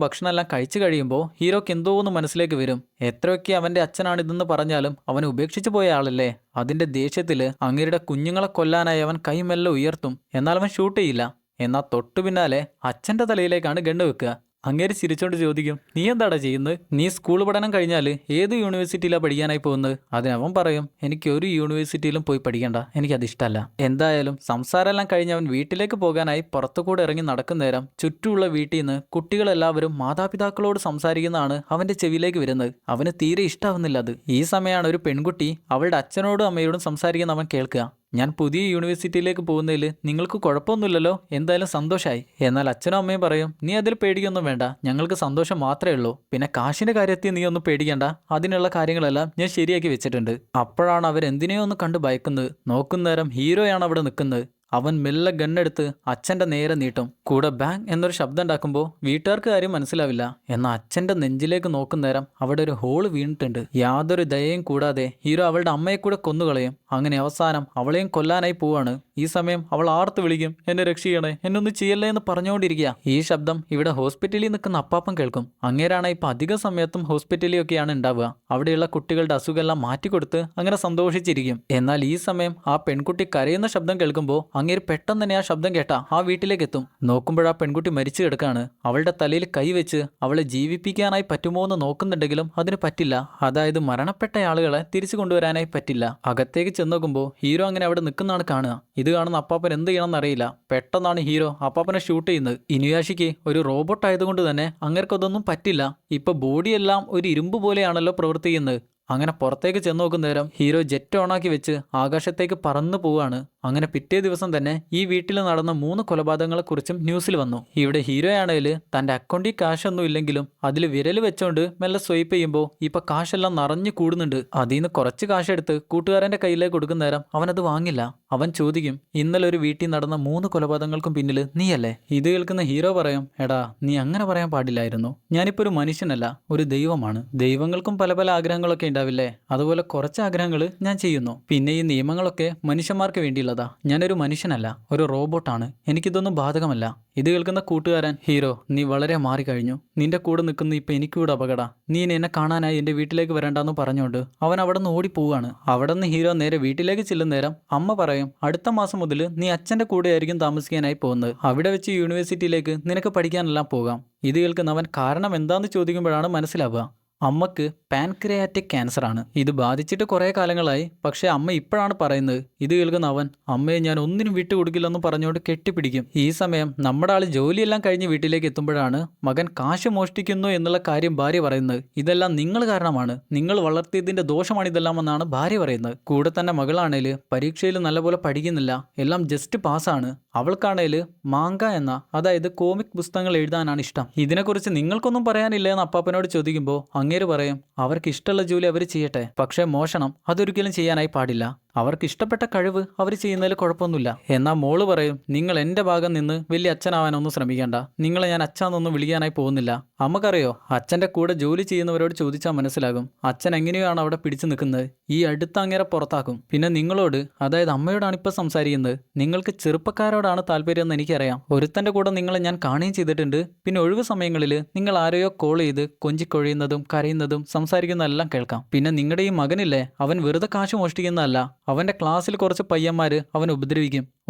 Speaker 1: ഭക്ഷണം എല്ലാം കഴിച്ചു കഴിയുമ്പോൾ ഹീറോക്ക് എന്തോ ഒന്ന് മനസ്സിലേക്ക് വരും. എത്രയൊക്കെ അവന്റെ അച്ഛനാണിതെന്ന് പറഞ്ഞാലും അവനെ ഉപേക്ഷിച്ചു പോയ ആളല്ലേ. അതിന്റെ ദേഷ്യത്തില് അങ്ങേരുടെ കുഞ്ഞുങ്ങളെ കൊല്ലാനായി അവൻ കൈമെല്ലെ ഉയർത്തും. എന്നാൽ അവൻ ഷൂട്ട് ചെയ്യില്ല. എന്നാൽ തൊട്ടു പിന്നാലെ അച്ഛന്റെ തലയിലേക്കാണ് ഗണ്ണ് വെക്കുക. അങ്ങേര് ചിരിച്ചോണ്ട് ചോദിക്കും, നീ എന്താടാ ചെയ്യുന്നത്? നീ സ്കൂൾ പഠനം കഴിഞ്ഞാൽ ഏത് യൂണിവേഴ്സിറ്റിയിലാണ് പഠിക്കാനായി പോകുന്നത്? അതിനവൻ പറയും, എനിക്ക് ഒരു യൂണിവേഴ്സിറ്റിയിലും പോയി പഠിക്കണ്ട, എനിക്കത് ഇഷ്ടമല്ല. എന്തായാലും സംസാരമെല്ലാം കഴിഞ്ഞ് അവൻ വീട്ടിലേക്ക് പോകാനായി പുറത്തുകൂടെ ഇറങ്ങി നടക്കുന്ന നേരം ചുറ്റുമുള്ള വീട്ടിൽ നിന്ന് കുട്ടികളെല്ലാവരും മാതാപിതാക്കളോട് സംസാരിക്കുന്നതാണ് അവന്റെ ചെവിയിലേക്ക് വരുന്നത്. അവന് തീരെ ഇഷ്ടാവുന്നില്ല അത്. ഈ സമയമാണ് ഒരു പെൺകുട്ടി അവളുടെ അച്ഛനോടും അമ്മയോടും സംസാരിക്കുന്ന അവൻ കേൾക്കുക. ഞാൻ പുതിയ യൂണിവേഴ്സിറ്റിയിലേക്ക് പോകുന്നതിൽ നിങ്ങൾക്ക് കുഴപ്പമൊന്നുമില്ലല്ലോ, എന്തായാലും സന്തോഷമായി. എന്നാൽ അച്ഛനും അമ്മയും പറയും, നീ അതിൽ പേടിക്കൊന്നും വേണ്ട, ഞങ്ങൾക്ക് സന്തോഷം മാത്രമേ ഉള്ളൂ. പിന്നെ കാശിന്റെ കാര്യത്തിൽ നീ ഒന്നും പേടിക്കണ്ട, അതിനുള്ള കാര്യങ്ങളെല്ലാം ഞാൻ ശരിയാക്കി വെച്ചിട്ടുണ്ട്. അപ്പോഴാണ് അവരെന്തിനെയോ ഒന്ന് കണ്ട് ഭയക്കുന്നത്. നോക്കുന്നേരം ഹീറോയാണ് അവിടെ നിൽക്കുന്നത്. അവൻ മെല്ലെ ഗണ്ണെടുത്ത് അച്ഛൻ്റെ നേരെ നീട്ടും. കൂടെ ബാങ് എന്നൊരു ശബ്ദം ഉണ്ടാക്കുമ്പോൾ വീട്ടുകാർക്ക് കാര്യം മനസ്സിലാവില്ല. എന്നാൽ അച്ഛൻ്റെ നെഞ്ചിലേക്ക് നോക്കുന്നേരം അവിടെ ഒരു ഹോള് വീണിട്ടുണ്ട്. യാതൊരു ദയയും കൂടാതെ ഹീറോ അവളുടെ അമ്മയെ കൂടെ കൊന്നുകളയും. അങ്ങനെ അവസാനം അവളെയും കൊല്ലാനായി പോവാണ്. ഈ സമയം അവൾ ആർത്ത് വിളിക്കും, എന്നെ രക്ഷിക്കണേ, എന്നൊന്നും ചെയ്യല്ലേ എന്ന് പറഞ്ഞുകൊണ്ടിരിക്കുക. ഈ ശബ്ദം ഇവിടെ ഹോസ്പിറ്റലിൽ നിൽക്കുന്ന അപ്പാപ്പൻ കേൾക്കും. അങ്ങേരാണ് ഇപ്പൊ അധിക സമയത്തും ഹോസ്പിറ്റലിലൊക്കെയാണ് ഉണ്ടാവുക. അവിടെയുള്ള കുട്ടികളുടെ അസുഖമെല്ലാം മാറ്റിക്കൊടുത്ത് അങ്ങനെ സന്തോഷിച്ചിരിക്കും. എന്നാൽ ഈ സമയം ആ പെൺകുട്ടി കരയുന്ന ശബ്ദം കേൾക്കുമ്പോൾ അങ്ങേര് പെട്ടെന്ന് തന്നെ ആ ശബ്ദം കേട്ട ആ വീട്ടിലേക്ക് എത്തും. നോക്കുമ്പോൾ ആ പെൺകുട്ടി മരിച്ചു കിടക്കാണ്. അവളുടെ തലയിൽ കൈവച്ച് അവളെ ജീവിപ്പിക്കാനായി പറ്റുമോ എന്ന് നോക്കുന്നുണ്ടെങ്കിലും അതിന് പറ്റില്ല. അതായത് മരണപ്പെട്ട ആളുകളെ തിരിച്ചു കൊണ്ടുവരാനായി പറ്റില്ല. അകത്തേക്ക് ചെന്ന് നോക്കുമ്പോൾ ഹീറോ അങ്ങനെ അവിടെ നിൽക്കുന്നതാണ് കാണുക. ഇത് കാണുന്ന അപ്പാപ്പൻ എന്ത് ചെയ്യണമെന്ന് അറിയില്ല. പെട്ടെന്നാണ് ഹീറോ അപ്പാപ്പനെ ഷൂട്ട് ചെയ്യുന്നത്. ഇനുയാഷിക്ക് ഒരു റോബോട്ട് ആയതുകൊണ്ട് തന്നെ അങ്ങേർക്കതൊന്നും പറ്റില്ല. ഇപ്പൊ ബോഡിയെല്ലാം ഒരു ഇരുമ്പ് പോലെയാണല്ലോ പ്രവർത്തിക്കുന്നത്. അങ്ങനെ പുറത്തേക്ക് ചെന്ന് നോക്കുന്നേരം ഹീറോ ജെറ്റ് ഓണാക്കി വെച്ച് ആകാശത്തേക്ക് പറന്നു പോവാണ്. അങ്ങനെ പിറ്റേ ദിവസം തന്നെ ഈ വീട്ടിൽ നടന്ന 3 കൊലപാതകങ്ങളെക്കുറിച്ചും ന്യൂസിൽ വന്നു. ഇവിടെ ഹീറോയാണേൽ തൻ്റെ അക്കൗണ്ടിൽ കാശൊന്നും ഇല്ലെങ്കിലും അതിൽ വിരൽ വെച്ചോണ്ട് മെല്ലെ സ്വൈപ്പ് ചെയ്യുമ്പോൾ ഇപ്പൊ കാശെല്ലാം നിറഞ്ഞു കൂടുന്നുണ്ട്. അതിൽ നിന്ന് കുറച്ച് കാശെടുത്ത് കൂട്ടുകാരൻ്റെ കയ്യിലേക്ക് കൊടുക്കുന്ന നേരം അവനത് വാങ്ങില്ല. അവൻ ചോദിക്കും, ഇന്നലെ ഒരു വീട്ടിൽ നടന്ന 3 കൊലപാതകങ്ങൾക്കും പിന്നിൽ നീയല്ലേ? ഇത് കേൾക്കുന്ന ഹീറോ പറയും, എടാ നീ അങ്ങനെ പറയാൻ പാടില്ലായിരുന്നു. ഞാനിപ്പോൾ ഒരു മനുഷ്യനല്ല, ഒരു ദൈവമാണ്. ദൈവങ്ങൾക്കും പല പല ആഗ്രഹങ്ങളൊക്കെ ഉണ്ടാവില്ലേ? അതുപോലെ കുറച്ച് ആഗ്രഹങ്ങൾ ഞാൻ ചെയ്യുന്നു. പിന്നെ ഈ നിയമങ്ങളൊക്കെ മനുഷ്യന്മാർക്ക് വേണ്ടിയുള്ളതാ. ഞാനൊരു മനുഷ്യനല്ല, ഒരു റോബോട്ടാണ്. എനിക്കിതൊന്നും ബാധകമല്ല. ഇത് കേൾക്കുന്ന കൂട്ടുകാരൻ, ഹീറോ നീ വളരെ മാറിക്കഴിഞ്ഞു, നിന്റെ കൂടെ നിൽക്കുന്ന ഇപ്പൊ എനിക്കൂടെ അപകട, നീ എന്നെ കാണാനായി എന്റെ വീട്ടിലേക്ക് വരണ്ടെന്ന് പറഞ്ഞുകൊണ്ട് അവൻ അവിടെ നിന്ന് ഓടിപ്പോവാണ്. അവിടെ നിന്ന് ഹീറോ നേരെ വീട്ടിലേക്ക് ചെല്ലുന്ന നേരം അമ്മ പറയും, അടുത്ത മാസം മുതൽ നീ അച്ഛന്റെ കൂടെ ആയിരിക്കും താമസിക്കാനായി പോകുന്നത്. അവിടെ വെച്ച് യൂണിവേഴ്സിറ്റിയിലേക്ക് നിനക്ക് പഠിക്കാനെല്ലാം പോകാം. ഇത് കേൾക്കുന്നവൻ കാരണം എന്താന്ന് ചോദിക്കുമ്പോഴാണ് മനസ്സിലാവുക, അമ്മക്ക് പാൻക്രിയാറ്റിക് ക്യാൻസർ ആണ്. ഇത് ബാധിച്ചിട്ട് കുറേ കാലങ്ങളായി. പക്ഷെ അമ്മ ഇപ്പോഴാണ് പറയുന്നത്. ഇത് കേൾക്കുന്ന അവൻ, അമ്മയെ ഞാൻ ഒന്നിനും വിട്ടുകൊടുക്കില്ലെന്ന് പറഞ്ഞുകൊണ്ട് കെട്ടിപ്പിടിക്കും. ഈ സമയം നമ്മുടെ ആള് ജോലിയെല്ലാം കഴിഞ്ഞ് വീട്ടിലേക്ക് എത്തുമ്പോഴാണ് മകൻ കാശ് മോഷ്ടിക്കുന്നു എന്നുള്ള കാര്യം ഭാര്യ പറയുന്നത്. ഇതെല്ലാം നിങ്ങൾ കാരണമാണ്, നിങ്ങൾ വളർത്തിയതിന്റെ ദോഷമാണ് ഇതെല്ലാം എന്നാണ് ഭാര്യ പറയുന്നത്. കൂടെ തന്നെ മകളാണേല് പരീക്ഷയിൽ നല്ലപോലെ പഠിക്കുന്നില്ല, എല്ലാം ജസ്റ്റ് പാസ്സാണ്. അവൾക്കാണേല് മാങ്ക എന്ന, അതായത് കോമിക് പുസ്തകങ്ങൾ എഴുതാനാണ് ഇഷ്ടം. ഇതിനെക്കുറിച്ച് നിങ്ങൾക്കൊന്നും പറയാനില്ല എന്ന് അപ്പാപ്പനോട് ചോദിക്കുമ്പോൾ അങ്ങേര് പറയും, അവർക്ക് ഇഷ്ടമുള്ള ജോലി അവർ ചെയ്യട്ടെ, പക്ഷേ മോഷണം അതൊരിക്കലും ചെയ്യാനായി പാടില്ല. അവർക്ക് ഇഷ്ടപ്പെട്ട കഴിവ് അവർ ചെയ്യുന്നതിൽ കുഴപ്പമൊന്നുമില്ല. എന്നാൽ മോള് പറയും, നിങ്ങൾ എൻ്റെ ഭാഗം നിന്ന് വലിയ അച്ഛനാവാനൊന്നും ശ്രമിക്കേണ്ട, നിങ്ങളെ ഞാൻ അച്ഛനൊന്നും വിളിക്കാനായി പോകുന്നില്ല. അമ്മക്കറിയോ, അച്ഛൻ്റെ കൂടെ ജോലി ചെയ്യുന്നവരോട് ചോദിച്ചാൽ മനസ്സിലാകും അച്ഛൻ എങ്ങനെയാണ് അവിടെ പിടിച്ചു നിൽക്കുന്നത്. ഈ അടുത്ത അങ്ങേരെ പുറത്താക്കും. പിന്നെ നിങ്ങളോട്, അതായത് അമ്മയോടാണ് ഇപ്പോൾ സംസാരിക്കുന്നത്. നിങ്ങൾക്ക് ചെറുപ്പക്കാരോടാണ് താല്പര്യം എന്ന് എനിക്കറിയാം. ഒരുത്തൻ്റെ കൂടെ നിങ്ങളെ ഞാൻ കാണുകയും ചെയ്തിട്ടുണ്ട്. പിന്നെ ഒഴിവ് സമയങ്ങളിൽ നിങ്ങൾ ആരെയോ കോൾ ചെയ്ത് കൊഞ്ചിക്കൊഴിയുന്നതും കരയുന്നതും സംസാരിക്കുന്നതെല്ലാം കേൾക്കാം. പിന്നെ നിങ്ങളുടെ ഈ മകനില്ലേ, അവൻ വെറുതെ കാശ് മോഷ്ടിക്കുന്നതല്ല. അവൻ്റെ ക്ലാസ്സിൽ കുറച്ച് പയ്യന്മാർ അവൻ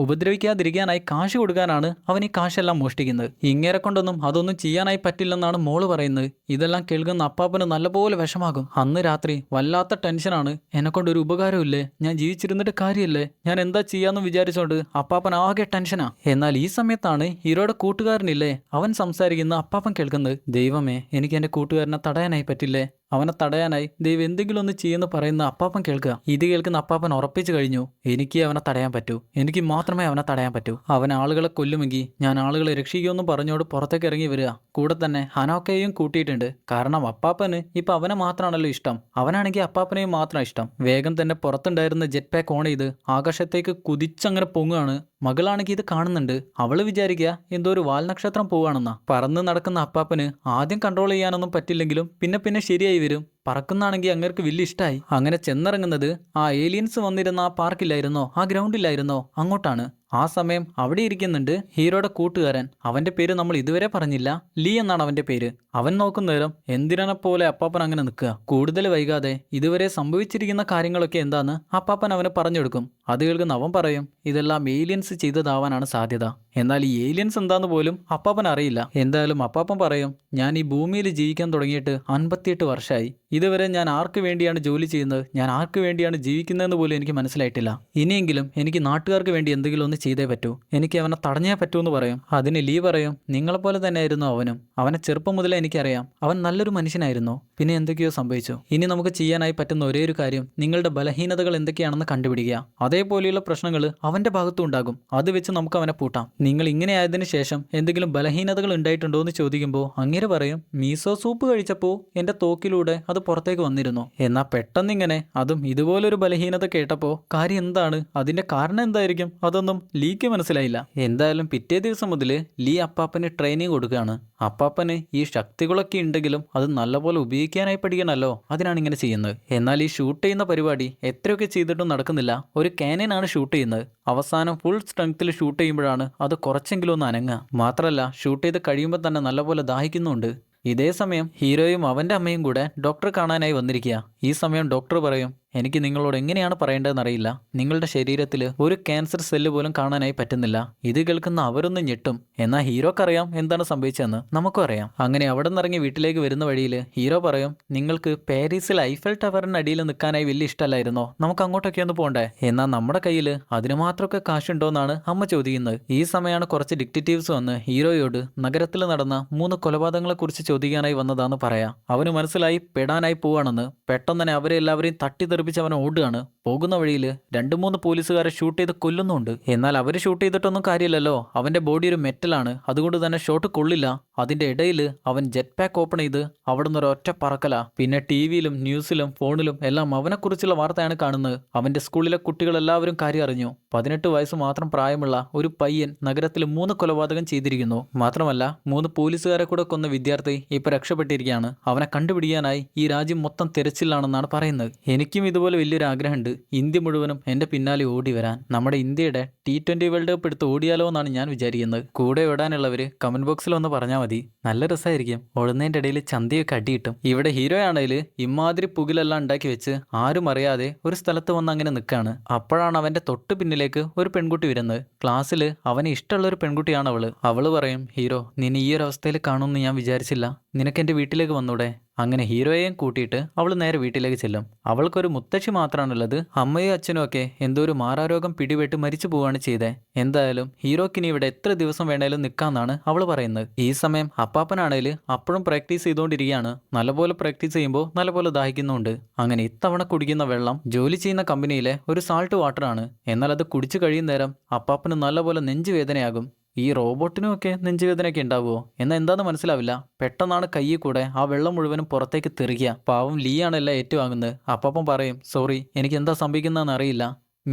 Speaker 1: ഉപദ്രവിക്കാതിരിക്കാനായി കാശ് കൊടുക്കാനാണ് അവൻ ഈ കാശെല്ലാം മോഷ്ടിക്കുന്നത്. ഇങ്ങേരെ കൊണ്ടൊന്നും അതൊന്നും ചെയ്യാനായി പറ്റില്ലെന്നാണ് മോള് പറയുന്നത്. ഇതെല്ലാം കേൾക്കുന്ന അപ്പാപ്പന് നല്ലപോലെ വിഷമാകും. അന്ന് രാത്രി വല്ലാത്ത ടെൻഷനാണ്. എന്നെക്കൊണ്ടൊരു ഉപകാരമില്ലേ, ഞാൻ ജീവിച്ചിരുന്നിട്ട് കാര്യമില്ലേ, ഞാൻ എന്താ ചെയ്യാന്ന് വിചാരിച്ചോണ്ട് അപ്പാപ്പൻ ആകെ ടെൻഷനാ. എന്നാൽ ഈ സമയത്താണ് ഹീറോയുടെ കൂട്ടുകാരനില്ലേ, അവൻ സംസാരിക്കുന്ന അപ്പാപ്പൻ കേൾക്കുന്നത്. ദൈവമേ, എനിക്ക് എൻ്റെ കൂട്ടുകാരനെ തടയാനായി പറ്റില്ലേ, അവനെ തടയാനായി ദൈവം എന്തെങ്കിലും ഒന്ന് ചെയ്യുമെന്ന് പറയുന്ന അപ്പാപ്പൻ കേൾക്കുക. ഇത് കേൾക്കുന്ന അപ്പാപ്പൻ ഉറപ്പിച്ചു കഴിഞ്ഞു, എനിക്ക് അവനെ തടയാൻ പറ്റൂ, എനിക്ക് മാത്രമേ അവനെ തടയാൻ പറ്റൂ. അവൻ ആളുകളെ കൊല്ലുമെങ്കിൽ ഞാൻ ആളുകളെ രക്ഷിക്കുമെന്ന് പറഞ്ഞോട് പുറത്തേക്ക് ഇറങ്ങി വരിക. കൂടെ തന്നെ ഹനോക്കയെയും കൂട്ടിയിട്ടുണ്ട്. കാരണം അപ്പാപ്പന് ഇപ്പൊ അവനെ മാത്രമാണല്ലോ ഇഷ്ടം. അവനാണെങ്കിൽ അപ്പാപ്പനെയും മാത്രം ഇഷ്ടം. വേഗം തന്നെ പുറത്തുണ്ടായിരുന്ന ജെറ്റ് പാക്ക് ഓൺ ചെയ്ത് ആകാശത്തേക്ക് കുതിച്ചങ്ങനെ പൊങ്ങുകയാണ്. മകളാണെങ്കിൽ ഇത് കാണുന്നുണ്ട്. അവള് വിചാരിക്കുക എന്തോ ഒരു വാൽനക്ഷത്രം പോവുകയാണെന്നാ. പറന്ന് നടക്കുന്ന അപ്പാപ്പന് ആദ്യം കൺട്രോൾ ചെയ്യാനൊന്നും പറ്റില്ലെങ്കിലും പിന്നെ പിന്നെ ശരിയായി വരും. പറക്കുന്നാണെങ്കിൽ അങ്ങേർക്ക് വലിയ ഇഷ്ടമായി. അങ്ങനെ ചെന്നിറങ്ങുന്നത് ആ ഏലിയൻസ് വന്നിരുന്ന ആ പാർക്കില്ലായിരുന്നോ, ആ ഗ്രൗണ്ടിലായിരുന്നോ, അങ്ങോട്ടാണ്. ആ സമയം അവിടെ ഇരിക്കുന്നുണ്ട് ഹീറോയുടെ കൂട്ടുകാരൻ. അവന്റെ പേര് നമ്മൾ ഇതുവരെ പറഞ്ഞില്ല, ലീ എന്നാണ് അവന്റെ പേര്. അവൻ നോക്കുന്നേരം എന്തിനെ പോലെ അപ്പാപ്പൻ അങ്ങനെ നിൽക്കുക. കൂടുതൽ വൈകാതെ ഇതുവരെ സംഭവിച്ചിരിക്കുന്ന കാര്യങ്ങളൊക്കെ എന്താന്ന് അപ്പാപ്പൻ അവന് പറഞ്ഞെടുക്കും. അത് കേൾക്കുന്ന അവൻ പറയും, ഇതെല്ലാം ഏലിയൻസ് ചെയ്തതാവാനാണ് സാധ്യത. എന്നാൽ ഈ ഏലിയൻസ് എന്താന്ന് പോലും അപ്പാപ്പൻ അറിയില്ല. എന്തായാലും അപ്പാപ്പൻ പറയും, ഞാൻ ഈ ഭൂമിയിൽ ജീവിക്കാൻ തുടങ്ങിയിട്ട് 58 വർഷമായി. ഇതുവരെ ഞാൻ ആർക്ക് വേണ്ടിയാണ് ജോലി ചെയ്യുന്നത്, ഞാൻ ആർക്ക് വേണ്ടിയാണ് ജീവിക്കുന്നതെന്ന് പോലും എനിക്ക് മനസ്സിലായിട്ടില്ല. ഇനിയെങ്കിലും എനിക്ക് നാട്ടുകാർക്ക് വേണ്ടി എന്തെങ്കിലും ഒന്ന് ചെയ്തേ പറ്റൂ, എനിക്ക് അവനെ തടഞ്ഞേ പറ്റൂ എന്ന് പറയും. അതിന് ലീ പറയും, നിങ്ങളെപ്പോലെ തന്നെയായിരുന്നു അവനും. അവനെ ചെറുപ്പം മുതലേ എനിക്കറിയാം, അവൻ നല്ലൊരു മനുഷ്യനായിരുന്നു. പിന്നെ എന്തൊക്കെയോ സംഭവിച്ചു. ഇനി നമുക്ക് ചെയ്യാനായി പറ്റുന്ന ഒരേ ഒരു കാര്യം നിങ്ങളുടെ ബലഹീനതകൾ എന്തൊക്കെയാണെന്ന് കണ്ടുപിടിക്കുക. അതേപോലെയുള്ള പ്രശ്നങ്ങൾ അവന്റെ ഭാഗത്തും ഉണ്ടാകും. അത് വെച്ച് നമുക്ക് അവനെ പൂട്ടാം. നിങ്ങൾ ഇങ്ങനെ ആയതിനു ശേഷം എന്തെങ്കിലും ബലഹീനതകൾ ഉണ്ടായിട്ടുണ്ടോ എന്ന് ചോദിക്കുമ്പോൾ അങ്ങേര് പറയും, മീസോ സൂപ്പ് കഴിച്ചപ്പോൾ എന്റെ തോക്കിലൂടെ അത് പുറത്തേക്ക് വന്നിരുന്നു. എന്നാൽ പെട്ടെന്നിങ്ങനെ അതും ഇതുപോലൊരു ബലഹീനത കേട്ടപ്പോൾ കാര്യം എന്താണ്, അതിന്റെ കാരണം എന്തായിരിക്കും, അതൊന്നും ലീക്ക് മനസ്സിലായില്ല. എന്തായാലും പിറ്റേ ദിവസം മുതൽ ലീ അപ്പാപ്പന് ട്രെയിനിങ് കൊടുക്കുകയാണ്. അപ്പാപ്പന് ഈ ശക്തികളൊക്കെ ഉണ്ടെങ്കിലും അത് നല്ലപോലെ ഉപയോഗിക്കാനായി പഠിക്കണമല്ലോ, അതിനാണ് ഇങ്ങനെ ചെയ്യുന്നത്. എന്നാൽ ഈ ഷൂട്ട് ചെയ്യുന്ന പരിപാടി എത്രയൊക്കെ ചെയ്തിട്ടും നടക്കുന്നില്ല. ഒരു കാനനാണ് ഷൂട്ട് ചെയ്യുന്നത്. അവസാനം ഫുൾ സ്ട്രെങ്ത്തിൽ ഷൂട്ട് ചെയ്യുമ്പോഴാണ് അത് കുറച്ചെങ്കിലും ഒന്ന് അനങ്ങുക. മാത്രമല്ല ഷൂട്ട് ചെയ്ത് കഴിയുമ്പോൾ തന്നെ നല്ലപോലെ ദാഹിക്കുന്നുണ്ട്. ഇതേ സമയം ഹീറോയും അവൻ്റെ അമ്മയും കൂടെ ഡോക്ടറെ കാണാനായി വന്നിരിക്കുക. ഈ സമയം ഡോക്ടർ പറയും, എനിക്ക് നിങ്ങളോട് എങ്ങനെയാണ് പറയേണ്ടതെന്ന് അറിയില്ല, നിങ്ങളുടെ ശരീരത്തിൽ ഒരു ക്യാൻസർ സെല്ല് പോലും കാണാനായി പറ്റുന്നില്ല. ഇത് കേൾക്കുന്ന അവരൊന്നും ഞെട്ടും. എന്നാൽ ഹീറോക്കറിയാം എന്താണ് സംഭവിച്ചതെന്ന്, നമുക്കും അറിയാം. അങ്ങനെ അവിടെ നിന്നിറങ്ങി വീട്ടിലേക്ക് വരുന്ന വഴിയിൽ ഹീറോ പറയും, നിങ്ങൾക്ക് പാരീസിൽ ഐഫൽ ടവറിന് അടിയിൽ നിൽക്കാനായി വലിയ ഇഷ്ടമല്ലായിരുന്നോ, നമുക്ക് അങ്ങോട്ടൊക്കെ ഒന്ന് പോകണ്ടേ. എന്നാൽ നമ്മുടെ കയ്യിൽ അതിന് മാത്രമൊക്കെ കാശുണ്ടോന്നാണ് അമ്മ ചോദിക്കുന്നത്. ഈ സമയമാണ് കുറച്ച് ഡിറ്റക്റ്റീവ്സ് വന്ന് ഹീറോയോട് നഗരത്തിൽ നടന്ന 3 കൊലപാതകങ്ങളെക്കുറിച്ച് ചോദിക്കാനായി വന്നതാന്ന് പറയാം. അവന് മനസ്സിലായി പെടാനായി പോവാണെന്ന്. പെട്ടെന്ന് തന്നെ അവരെ എല്ലാവരെയും തട്ടിത്തെറിപ്പിച്ച് അവൻ ഓടുകയാണ്. പോകുന്ന വഴിയിൽ 2-3 പോലീസുകാരെ ഷൂട്ട് ചെയ്ത് കൊല്ലുന്നുണ്ട്. എന്നാൽ അവർ ഷൂട്ട് ചെയ്തിട്ടൊന്നും കാര്യമില്ലല്ലോ, അവന്റെ ബോഡി ഒരു മെറ്റലാണ്, അതുകൊണ്ട് തന്നെ ഷോട്ട് കൊള്ളില്ല. അതിന്റെ ഇടയിൽ അവൻ ജെറ്റ് പാക്ക് ഓപ്പൺ ചെയ്ത് അവിടെ നിന്ന് ഒരൊറ്റ പറക്കല. പിന്നെ ടിവിയിലും ന്യൂസിലും ഫോണിലും എല്ലാം അവനെക്കുറിച്ചുള്ള വാർത്തയാണ് കാണുന്നത്. അവന്റെ സ്കൂളിലെ കുട്ടികളെല്ലാവരും കാര്യം അറിഞ്ഞു. 18 വയസ്സ് മാത്രം പ്രായമുള്ള ഒരു പയ്യൻ നഗരത്തിൽ 3 കൊലപാതകം ചെയ്തിരിക്കുന്നു. മാത്രമല്ല 3 പോലീസുകാരെ കൂടെ കൊന്ന വിദ്യാർത്ഥി ഇപ്പൊ രക്ഷപ്പെട്ടിരിക്കുകയാണ്. അവനെ കണ്ടുപിടിക്കാനായി ഈ രാജ്യം മൊത്തം തിരച്ചിലാണെന്നാണ് പറയുന്നത്. എനിക്കും ഇതുപോലെ വലിയൊരു ആഗ്രഹമുണ്ട്, ഇന്ത്യ മുഴുവനും എന്റെ പിന്നാലെ ഓടി വരാൻ. നമ്മുടെ ഇന്ത്യയുടെ T20 വേൾഡ് കപ്പ് എടുത്ത് ഓടിയാലോ എന്നാണ് ഞാൻ വിചാരിക്കുന്നത്. കൂടെ ഓടാനുള്ളവര് കമന്റ് ബോക്സിൽ ഒന്ന് പറഞ്ഞാൽ മതി, നല്ല രസമായിരിക്കും. ഓടുന്നതിന്റെ ഇടയിൽ ചന്തയൊക്കെ അടിയിട്ടും. ഇവിടെ ഹീറോ ആണെങ്കിൽ ഇമാതിരി പുകിലെല്ലാം ഉണ്ടാക്കി വെച്ച് ആരും അറിയാതെ ഒരു സ്ഥലത്ത് വന്ന് അങ്ങനെ നിൽക്കാണ്. അപ്പോഴാണ് അവന്റെ തൊട്ട് പിന്നിലേക്ക് ഒരു പെൺകുട്ടി വരുന്നത്. ക്ലാസ്സിൽ അവന് ഇഷ്ടമുള്ള ഒരു പെൺകുട്ടിയാണ് അവള്. അവള് പറയും, ഹീറോ നിന്നെ ഈ ഒരു അവസ്ഥയിൽ കാണുമെന്ന് ഞാൻ വിചാരിച്ചില്ല, നിനക്ക് എൻ്റെ വീട്ടിലേക്ക് വന്നൂടെ. അങ്ങനെ ഹീറോയെയും കൂട്ടിയിട്ട് അവൾ നേരെ വീട്ടിലേക്ക് ചെല്ലും. അവൾക്കൊരു മുത്തശ്ശി മാത്രമാണുള്ളത്. അമ്മയും അച്ഛനും ഒക്കെ എന്തോ ഒരു മാറാരോഗം പിടിപെട്ട് മരിച്ചു പോവുകയാണ് ചെയ്തത്. എന്തായാലും ഹീറോക്കിനി ഇവിടെ എത്ര ദിവസം വേണേലും നിൽക്കാന്നാണ് അവൾ പറയുന്നത്. ഈ സമയം അപ്പാപ്പനാണേൽ അപ്പോഴും പ്രാക്ടീസ് ചെയ്തുകൊണ്ടിരിക്കുകയാണ്. നല്ലപോലെ പ്രാക്ടീസ് ചെയ്യുമ്പോൾ നല്ലപോലെ ദാഹിക്കുന്നുണ്ട്. അങ്ങനെ ഇത്തവണ കുടിക്കുന്ന വെള്ളം ജോലി ചെയ്യുന്ന കമ്പനിയിലെ ഒരു സാൾട്ട് വാട്ടറാണ്. എന്നാൽ അത് കുടിച്ചു കഴിയും നേരം അപ്പാപ്പന് നല്ലപോലെ നെഞ്ചുവേദനയാകും. ഈ റോബോട്ടിനുമൊക്കെ നെഞ്ചുവേദനയൊക്കെ ഉണ്ടാവുമോ എന്നാൽ എന്താന്ന് മനസ്സിലാവില്ല. പെട്ടെന്നാണ് കയ്യിൽ കൂടെ ആ വെള്ളം മുഴുവനും പുറത്തേക്ക് തെറിക്കുക. പാവം ലീ ആണെല്ലാം ഏറ്റുവാങ്ങുന്നത്. അപ്പാപ്പൻ പറയും, സോറി എനിക്ക് എന്താ സംഭവിക്കുന്നതെന്ന് അറിയില്ല,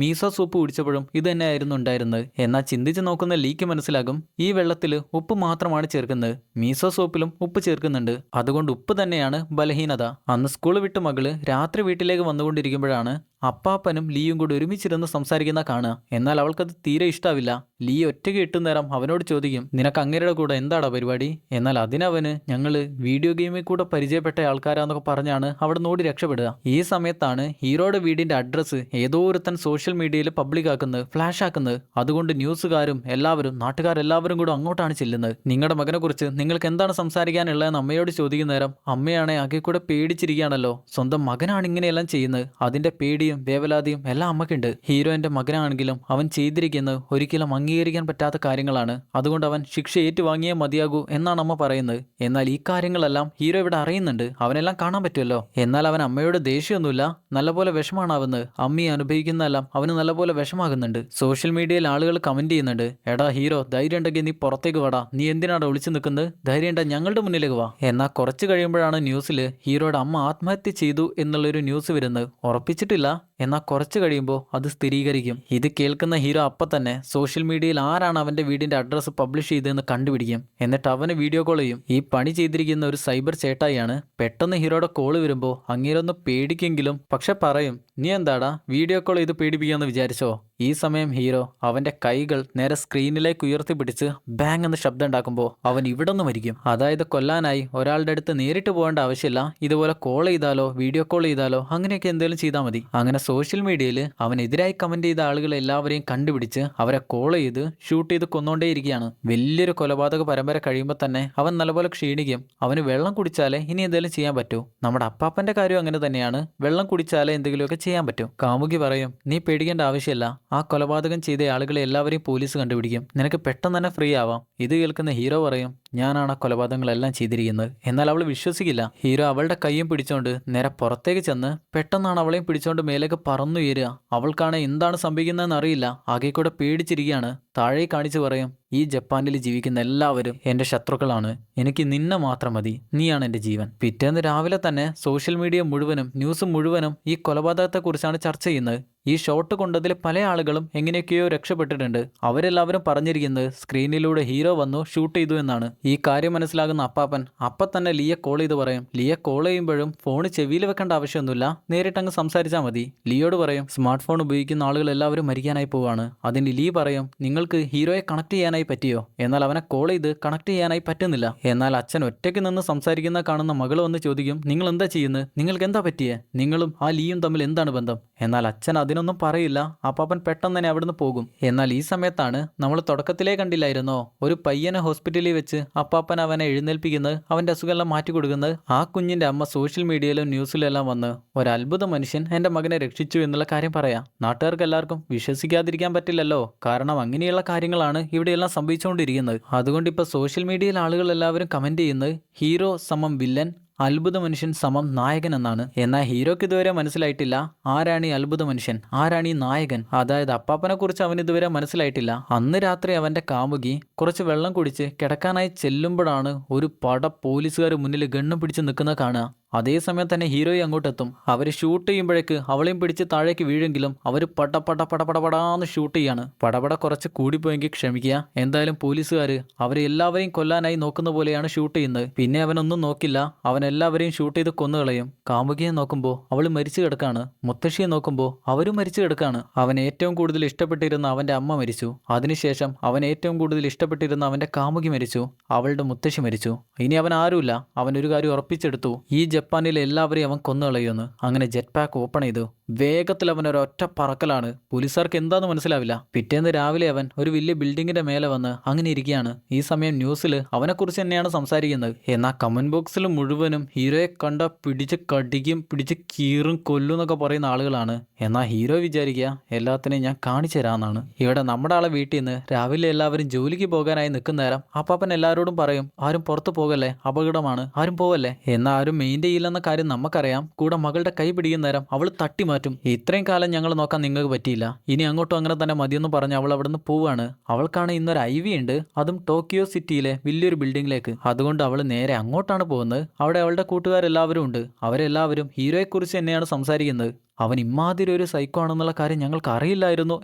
Speaker 1: മീസോ സൂപ്പ് കുടിച്ചപ്പോഴും ഇത് തന്നെയായിരുന്നു ഉണ്ടായിരുന്നത്. എന്നാൽ ചിന്തിച്ച് നോക്കുന്ന ലീക്ക് മനസ്സിലാകും ഈ വെള്ളത്തിൽ ഉപ്പ് മാത്രമാണ് ചേർക്കുന്നത്, മീസോ സൂപ്പിലും ഉപ്പ് ചേർക്കുന്നുണ്ട്. അതുകൊണ്ട് ഉപ്പ് തന്നെയാണ് ബലഹീനത. അന്ന് സ്കൂൾ വിട്ട് മകള് രാത്രി വീട്ടിലേക്ക് വന്നുകൊണ്ടിരിക്കുമ്പോഴാണ് അപ്പാപ്പനും ലീയും കൂടി ഒരുമിച്ചിരുന്ന് സംസാരിക്കുന്ന കാണുക. എന്നാൽ അവൾക്കത് തീരെ ഇഷ്ടാവില്ല. ലീ ഒറ്റയ്ക്ക് ഇട്ടുന്നേരം അവനോട് ചോദിക്കും, നിനക്ക് അങ്ങേരുടെ കൂടെ എന്താടാ പരിപാടി? എന്നാൽ അതിനവന് ഞങ്ങള് വീഡിയോ ഗെയിമിൽ കൂടെ പരിചയപ്പെട്ട ആൾക്കാരാന്നൊക്കെ പറഞ്ഞാണ് അവിടെ നോടി രക്ഷപ്പെടുക. ഈ സമയത്താണ് ഹീറോയുടെ വീടിന്റെ അഡ്രസ്സ് ഏതോ ഒരുത്തൻ സോഷ്യൽ മീഡിയയിൽ പബ്ലിക് ആക്കുന്നത്, ഫ്ലാഷ് ആക്കുന്നത്. അതുകൊണ്ട് ന്യൂസുകാരും എല്ലാവരും നാട്ടുകാരെല്ലാവരും കൂടെ അങ്ങോട്ടാണ് ചെല്ലുന്നത്. നിങ്ങളുടെ മകനെ കുറിച്ച് നിങ്ങൾക്ക് എന്താണ് സംസാരിക്കാനുള്ളതെന്ന് അമ്മയോട് ചോദിക്കുന്ന നേരം അമ്മയാണെ ആകെ കൂടെ പേടിച്ചിരിക്കുകയാണല്ലോ. സ്വന്തം മകനാണ് ഇങ്ങനെയെല്ലാം ചെയ്യുന്നത്, അതിന്റെ പേടിയും വേവലാതിയും എല്ലാം അമ്മയ്ക്കുണ്ട്. ഹീറോയിന്റെ മകനാണെങ്കിലും അവൻ ചെയ്തിരിക്കുന്നത് ഒരിക്കലും അംഗീകരിക്കാൻ പറ്റാത്ത കാര്യങ്ങളാണ്. അതുകൊണ്ട് അവൻ ശിക്ഷ ഏറ്റുവാങ്ങിയേ മതിയാകൂ എന്നാണ് അമ്മ പറയുന്നത്. എന്നാൽ ഈ കാര്യങ്ങളെല്ലാം ഹീറോ ഇവിടെ അറിയുന്നുണ്ട്, അവനെല്ലാം കാണാൻ പറ്റുമല്ലോ. എന്നാൽ അവൻ അമ്മയോട് ദേഷ്യമൊന്നുമില്ല, നല്ലപോലെ വിഷമാണാവുന്നത്. അമ്മയെ അനുഭവിക്കുന്നതെല്ലാം അവന് നല്ലപോലെ വിഷമാകുന്നുണ്ട്. സോഷ്യൽ മീഡിയയിൽ ആളുകൾ കമന്റ് ചെയ്യുന്നുണ്ട്, എടാ ഹീറോ, ധൈര്യം ഉണ്ടെങ്കിൽ നീ പുറത്തേക്ക് വാടാ, നീ എന്തിനാണ് ഒളിച്ചു നിൽക്കുന്നത്, ധൈര്യം ഉണ്ടെങ്കിൽ ഞങ്ങളുടെ മുന്നിലേക്ക് വാ. എന്നാൽ കുറച്ച് കഴിയുമ്പോഴാണ് ന്യൂസിൽ ഹീറോയുടെ അമ്മ ആത്മഹത്യ ചെയ്തു എന്നുള്ളൊരു ന്യൂസ് വരുന്നത്. ഉറപ്പിച്ചിട്ടില്ല, എന്നാൽ കുറച്ച് കഴിയുമ്പോൾ അത് സ്ഥിരീകരിക്കും. ഇത് കേൾക്കുന്ന ഹീറോ അപ്പം തന്നെ സോഷ്യൽ മീഡിയയിൽ ആരാണ് അവന്റെ വീടിന്റെ അഡ്രസ്സ് പബ്ലിഷ് ചെയ്തതെന്ന് കണ്ടുപിടിക്കും. എന്നിട്ട് അവന് വീഡിയോ കോൾ ചെയ്യും. ഈ പണി ചെയ്തിരിക്കുന്ന ഒരു സൈബർ ചേട്ടായിയാണ്. പെട്ടെന്ന് ഹീറോയുടെ കോള് വരുമ്പോൾ അങ്ങേരൊന്ന് പേടിക്കെങ്കിലും പക്ഷെ പറയും, നീ എന്താടാ വീഡിയോ കോൾ ചെയ്ത് പേടിപ്പിക്കാന്ന് വിചാരിച്ചോ? ഈ സമയം ഹീറോ അവന്റെ കൈകൾ നേരെ സ്ക്രീനിലേക്ക് ഉയർത്തിപ്പിടിച്ച് ബാങ് എന്ന് ശബ്ദം ഉണ്ടാക്കുമ്പോൾ അവൻ ഇവിടെ നിന്ന് മരിക്കും. അതായത് കൊല്ലാനായി ഒരാളുടെ അടുത്ത് നേരിട്ട് പോകേണ്ട ആവശ്യമില്ല, ഇതുപോലെ കോൾ ചെയ്താലോ വീഡിയോ കോൾ ചെയ്താലോ അങ്ങനെയൊക്കെ എന്തെങ്കിലും ചെയ്താൽ മതി. അങ്ങനെ സോഷ്യൽ മീഡിയയിൽ അവനെതിരായി കമന്റ് ചെയ്ത ആളുകളെ എല്ലാവരെയും കണ്ടുപിടിച്ച് അവരെ കോൾ ചെയ്ത് ഷൂട്ട് ചെയ്ത് കൊന്നുകൊണ്ടേയിരിക്കുകയാണ്. വലിയൊരു കൊലപാതക പരമ്പര കഴിയുമ്പോൾ തന്നെ അവൻ നല്ലപോലെ ക്ഷീണിക്കും. അവന് വെള്ളം കുടിച്ചാലേ ഇനി എന്തെങ്കിലും ചെയ്യാൻ പറ്റൂ. നമ്മുടെ അപ്പാപ്പന്റെ കാര്യം അങ്ങനെ തന്നെയാണ്, വെള്ളം കുടിച്ചാലേ എന്തെങ്കിലുമൊക്കെ ചെയ്യാൻ പറ്റും. കാമുകി പറയും, നീ പേടിക്കേണ്ട ആവശ്യമില്ല, ആ കൊലപാതകം ചെയ്ത ആളുകളെ എല്ലാവരെയും പോലീസ് കണ്ടുപിടിക്കും, നിനക്ക് പെട്ടെന്ന് തന്നെ ഫ്രീ ആവാം. ഇത് കേൾക്കുന്ന ഹീറോ പറയും, ഞാനാണ് ആ കൊലപാതകങ്ങളെല്ലാം ചെയ്തിരിക്കുന്നത്. എന്നാൽ അവൾ വിശ്വസിക്കില്ല. ഹീറോ അവളുടെ കൈയും പിടിച്ചോണ്ട് നേരെ പുറത്തേക്ക് ചെന്ന് പെട്ടെന്നാണ് അവളെയും പിടിച്ചോണ്ട് മേലേക്ക് പറന്നുയരുക. അവൾക്കാണ് എന്താണ് സംഭവിക്കുന്നതെന്ന് അറിയില്ല, ആകെ കൂടെ പേടിച്ചിരിക്കുകയാണ്. താഴെ കാണിച്ചു പറയും, ഈ ജപ്പാനിൽ ജീവിക്കുന്ന എല്ലാവരും എൻ്റെ ശത്രുക്കളാണ്, എനിക്ക് നിന്നെ മാത്രം മതി, നീയാണ് എൻ്റെ ജീവൻ. പിറ്റേന്ന് രാവിലെ തന്നെ സോഷ്യൽ മീഡിയ മുഴുവനും ന്യൂസ് മുഴുവനും ഈ കൊലപാതകത്തെക്കുറിച്ചാണ് ചർച്ച ചെയ്യുന്നത്. ഈ ഷോട്ട് കൊണ്ടതിൽ പല ആളുകളും എങ്ങനെയൊക്കെയോ രക്ഷപ്പെട്ടിട്ടുണ്ട്. അവരെല്ലാവരും പറഞ്ഞിരിക്കുന്നത് സ്ക്രീനിലൂടെ ഹീറോ വന്നു ഷൂട്ട് ചെയ്തു എന്നാണ്. ഈ കാര്യം മനസ്സിലാകുന്ന അപ്പാപ്പൻ അപ്പം തന്നെ ലിയെ കോൾ ചെയ്ത് പറയും. ലിയെ കോൾ ചെയ്യുമ്പോഴും ഫോൺ ചെവിയിൽ വെക്കേണ്ട ആവശ്യമൊന്നുമില്ല, നേരിട്ടങ്ങ് സംസാരിച്ചാൽ മതി. ലിയോട് പറയും, സ്മാർട്ട് ഫോൺ ഉപയോഗിക്കുന്ന ആളുകൾ എല്ലാവരും മരിക്കാനായി പോവാണ്. അതിന് ലീ പറയും, നിങ്ങൾക്ക് ഹീറോയെ കണക്ട് ചെയ്യാനായി പറ്റിയോ? എന്നാൽ അവനെ കോൾ ചെയ്ത് കണക്ട് ചെയ്യാനായി പറ്റുന്നില്ല. എന്നാൽ അച്ഛൻ ഒറ്റയ്ക്ക് നിന്ന് സംസാരിക്കുന്ന കാണുന്ന മകൾ വന്ന് ചോദിക്കും, നിങ്ങൾ എന്താ ചെയ്യുന്നത്, നിങ്ങൾക്ക് എന്താ പറ്റിയേ, നിങ്ങളും ആ ലീയും തമ്മിൽ എന്താണ് ബന്ധം? എന്നാൽ അച്ഛൻ അതിനൊന്നും പറയില്ല. അപ്പാപ്പൻ പെട്ടെന്ന് തന്നെ അവിടുന്ന് പോകും. എന്നാൽ ഈ സമയത്താണ് നമ്മൾ തുടക്കത്തിലേ കണ്ടില്ലായിരുന്നോ, ഒരു പയ്യനെ ഹോസ്പിറ്റലിൽ വെച്ച് അപ്പാപ്പൻ അവനെ എഴുന്നേൽപ്പിക്കുന്നത്, അവന്റെ അസുഖമെല്ലാം മാറ്റി കൊടുക്കുന്നത്. ആ കുഞ്ഞിന്റെ അമ്മ സോഷ്യൽ മീഡിയയിലും ന്യൂസിലും എല്ലാം വന്ന് ഒരത്ഭുത മനുഷ്യൻ എന്റെ മകനെ രക്ഷിച്ചു എന്നുള്ള കാര്യം പറയാം. നാട്ടുകാർക്ക് എല്ലാവർക്കും വിശ്വസിക്കാതിരിക്കാൻ പറ്റില്ലല്ലോ, കാരണം അങ്ങനെയുള്ള കാര്യങ്ങളാണ് ഇവിടെയെല്ലാം സംഭവിച്ചുകൊണ്ടിരിക്കുന്നത്. അതുകൊണ്ട് ഇപ്പൊ സോഷ്യൽ മീഡിയയിൽ ആളുകൾ എല്ലാവരും കമന്റ് ചെയ്യുന്നത് ഹീറോ സമം വില്ലൻ, അത്ഭുത മനുഷ്യൻ സമം നായകൻ എന്നാണ്. എന്നാൽ ഹീറോക്ക് ഇതുവരെ മനസ്സിലായിട്ടില്ല ആരാണ് ഈ അത്ഭുത മനുഷ്യൻ, ആരാണ് ഈ നായകൻ. അതായത് അപ്പാപ്പനെ കുറിച്ച് അവൻ ഇതുവരെ മനസ്സിലായിട്ടില്ല. അന്ന് രാത്രി അവന്റെ കാമുകി കുറച്ച് വെള്ളം കുടിച്ച് കിടക്കാനായി ചെല്ലുമ്പോഴാണ് ഒരു പട പോലീസുകാർ മുന്നിൽ ഗണ്ണും പിടിച്ച് നിൽക്കുന്ന കാണുക. അതേസമയം തന്നെ ഹീറോയെ അങ്ങോട്ടെത്തും. അവർ ഷൂട്ട് ചെയ്യുമ്പോഴേക്ക് അവളെയും പിടിച്ച് താഴേക്ക് വീഴെങ്കിലും അവർ പടപടാന്ന് ഷൂട്ട് ചെയ്യാണ്. പടപട കുറച്ച് കൂടിപ്പോയെങ്കിൽ ക്ഷമിക്കുക. എന്തായാലും പോലീസുകാർ അവരെ എല്ലാവരെയും കൊല്ലാനായി നോക്കുന്ന പോലെയാണ് ഷൂട്ട് ചെയ്യുന്നത്. പിന്നെ അവനൊന്നും നോക്കില്ല, അവൻ എല്ലാവരെയും ഷൂട്ട് ചെയ്ത് കൊന്നുകളയും. കാമുകിയെ നോക്കുമ്പോൾ അവൾ മരിച്ചു കിടക്കാണ്. മുത്തശ്ശിയെ നോക്കുമ്പോൾ അവരും മരിച്ചു കിടക്കാണ്. അവൻ ഏറ്റവും കൂടുതൽ ഇഷ്ടപ്പെട്ടിരുന്ന അവന്റെ അമ്മ മരിച്ചു. അതിനുശേഷം അവൻ ഏറ്റവും കൂടുതൽ ഇഷ്ടപ്പെട്ടിരുന്ന അവന്റെ കാമുകി മരിച്ചു. അവളുടെ മുത്തശ്ശി മരിച്ചു. ഇനി അവൻ ആരുമില്ല. അവൻ ഒരു കാര്യം ഉറപ്പിച്ചെടുത്തു, ഈ ജപ്പാനിലെ എല്ലാവരെയും അവൻ കൊന്നുകളയുമെന്ന്. അങ്ങനെ ജെറ്റ് പാക്ക് ഓപ്പൺ ചെയ്തു. വേഗത്തിൽ അവൻ ഒരൊറ്റ പറക്കലാണ്. പോലീസുകാർക്ക് എന്താന്ന് മനസ്സിലാവില്ല. പിറ്റേന്ന് രാവിലെ അവൻ ഒരു വലിയ ബിൽഡിങ്ങിന്റെ മേലെ വന്ന് അങ്ങനെ ഇരിക്കുകയാണ്. ഈ സമയം ന്യൂസിൽ അവനെക്കുറിച്ച് തന്നെയാണ് സംസാരിക്കുന്നത്. എന്നാൽ കമന്റ് ബോക്സിൽ മുഴുവനും ഹീറോയെ കണ്ട പിടിച്ച് കടിക്കും, പിടിച്ച് കീറും, കൊല്ലും എന്നൊക്കെ പറയുന്ന ആളുകളാണ്. എന്നാൽ ഹീറോ വിചാരിക്കുക എല്ലാത്തിനെയും ഞാൻ കാണിച്ചു തരാമെന്നാണ്. ഇവിടെ നമ്മുടെ ആളെ വീട്ടിൽ നിന്ന് രാവിലെ എല്ലാവരും ജോലിക്ക് പോകാനായി നിൽക്കുന്ന നേരം അപ്പാപ്പൻ എല്ലാവരോടും പറയും, ആരും പുറത്തു പോകല്ലേ, അപകടമാണ്, ആരും പോവല്ലേ. എന്നാൽ ആരും മെയിൻ്റെ ചെയ്യില്ലെന്ന കാര്യം നമുക്കറിയാം. കൂടെ മകളുടെ കൈ പിടിക്കുന്ന നേരം അവൾ തട്ടി മാറ്റും. ഇത്രയും കാലം ഞങ്ങൾ നോക്കാൻ നിങ്ങൾക്ക് പറ്റിയില്ല, ഇനി അങ്ങോട്ടും അങ്ങനെ തന്നെ മതിയെന്ന് പറഞ്ഞ് അവൾ അവിടെ നിന്ന് പോവാണ്. അവൾക്കാണ് ഇന്നൊരു ഐവി ഉണ്ട്, അതും ടോക്കിയോ സിറ്റിയിലെ വലിയൊരു ബിൽഡിങ്ങിലേക്ക്. അതുകൊണ്ട് അവൾ നേരെ അങ്ങോട്ടാണ് പോകുന്നത്. അവിടെ അവളുടെ കൂട്ടുകാരെല്ലാവരും ഉണ്ട്. അവരെല്ലാവരും ഹീറോയെക്കുറിച്ച് തന്നെയാണ് സംസാരിക്കുന്നത്. അവൻ ഇമാതിരി ഒരു സൈക്കോ ആണെന്നുള്ള കാര്യം ഞങ്ങൾക്ക് അറിയില്ലായിരുന്നു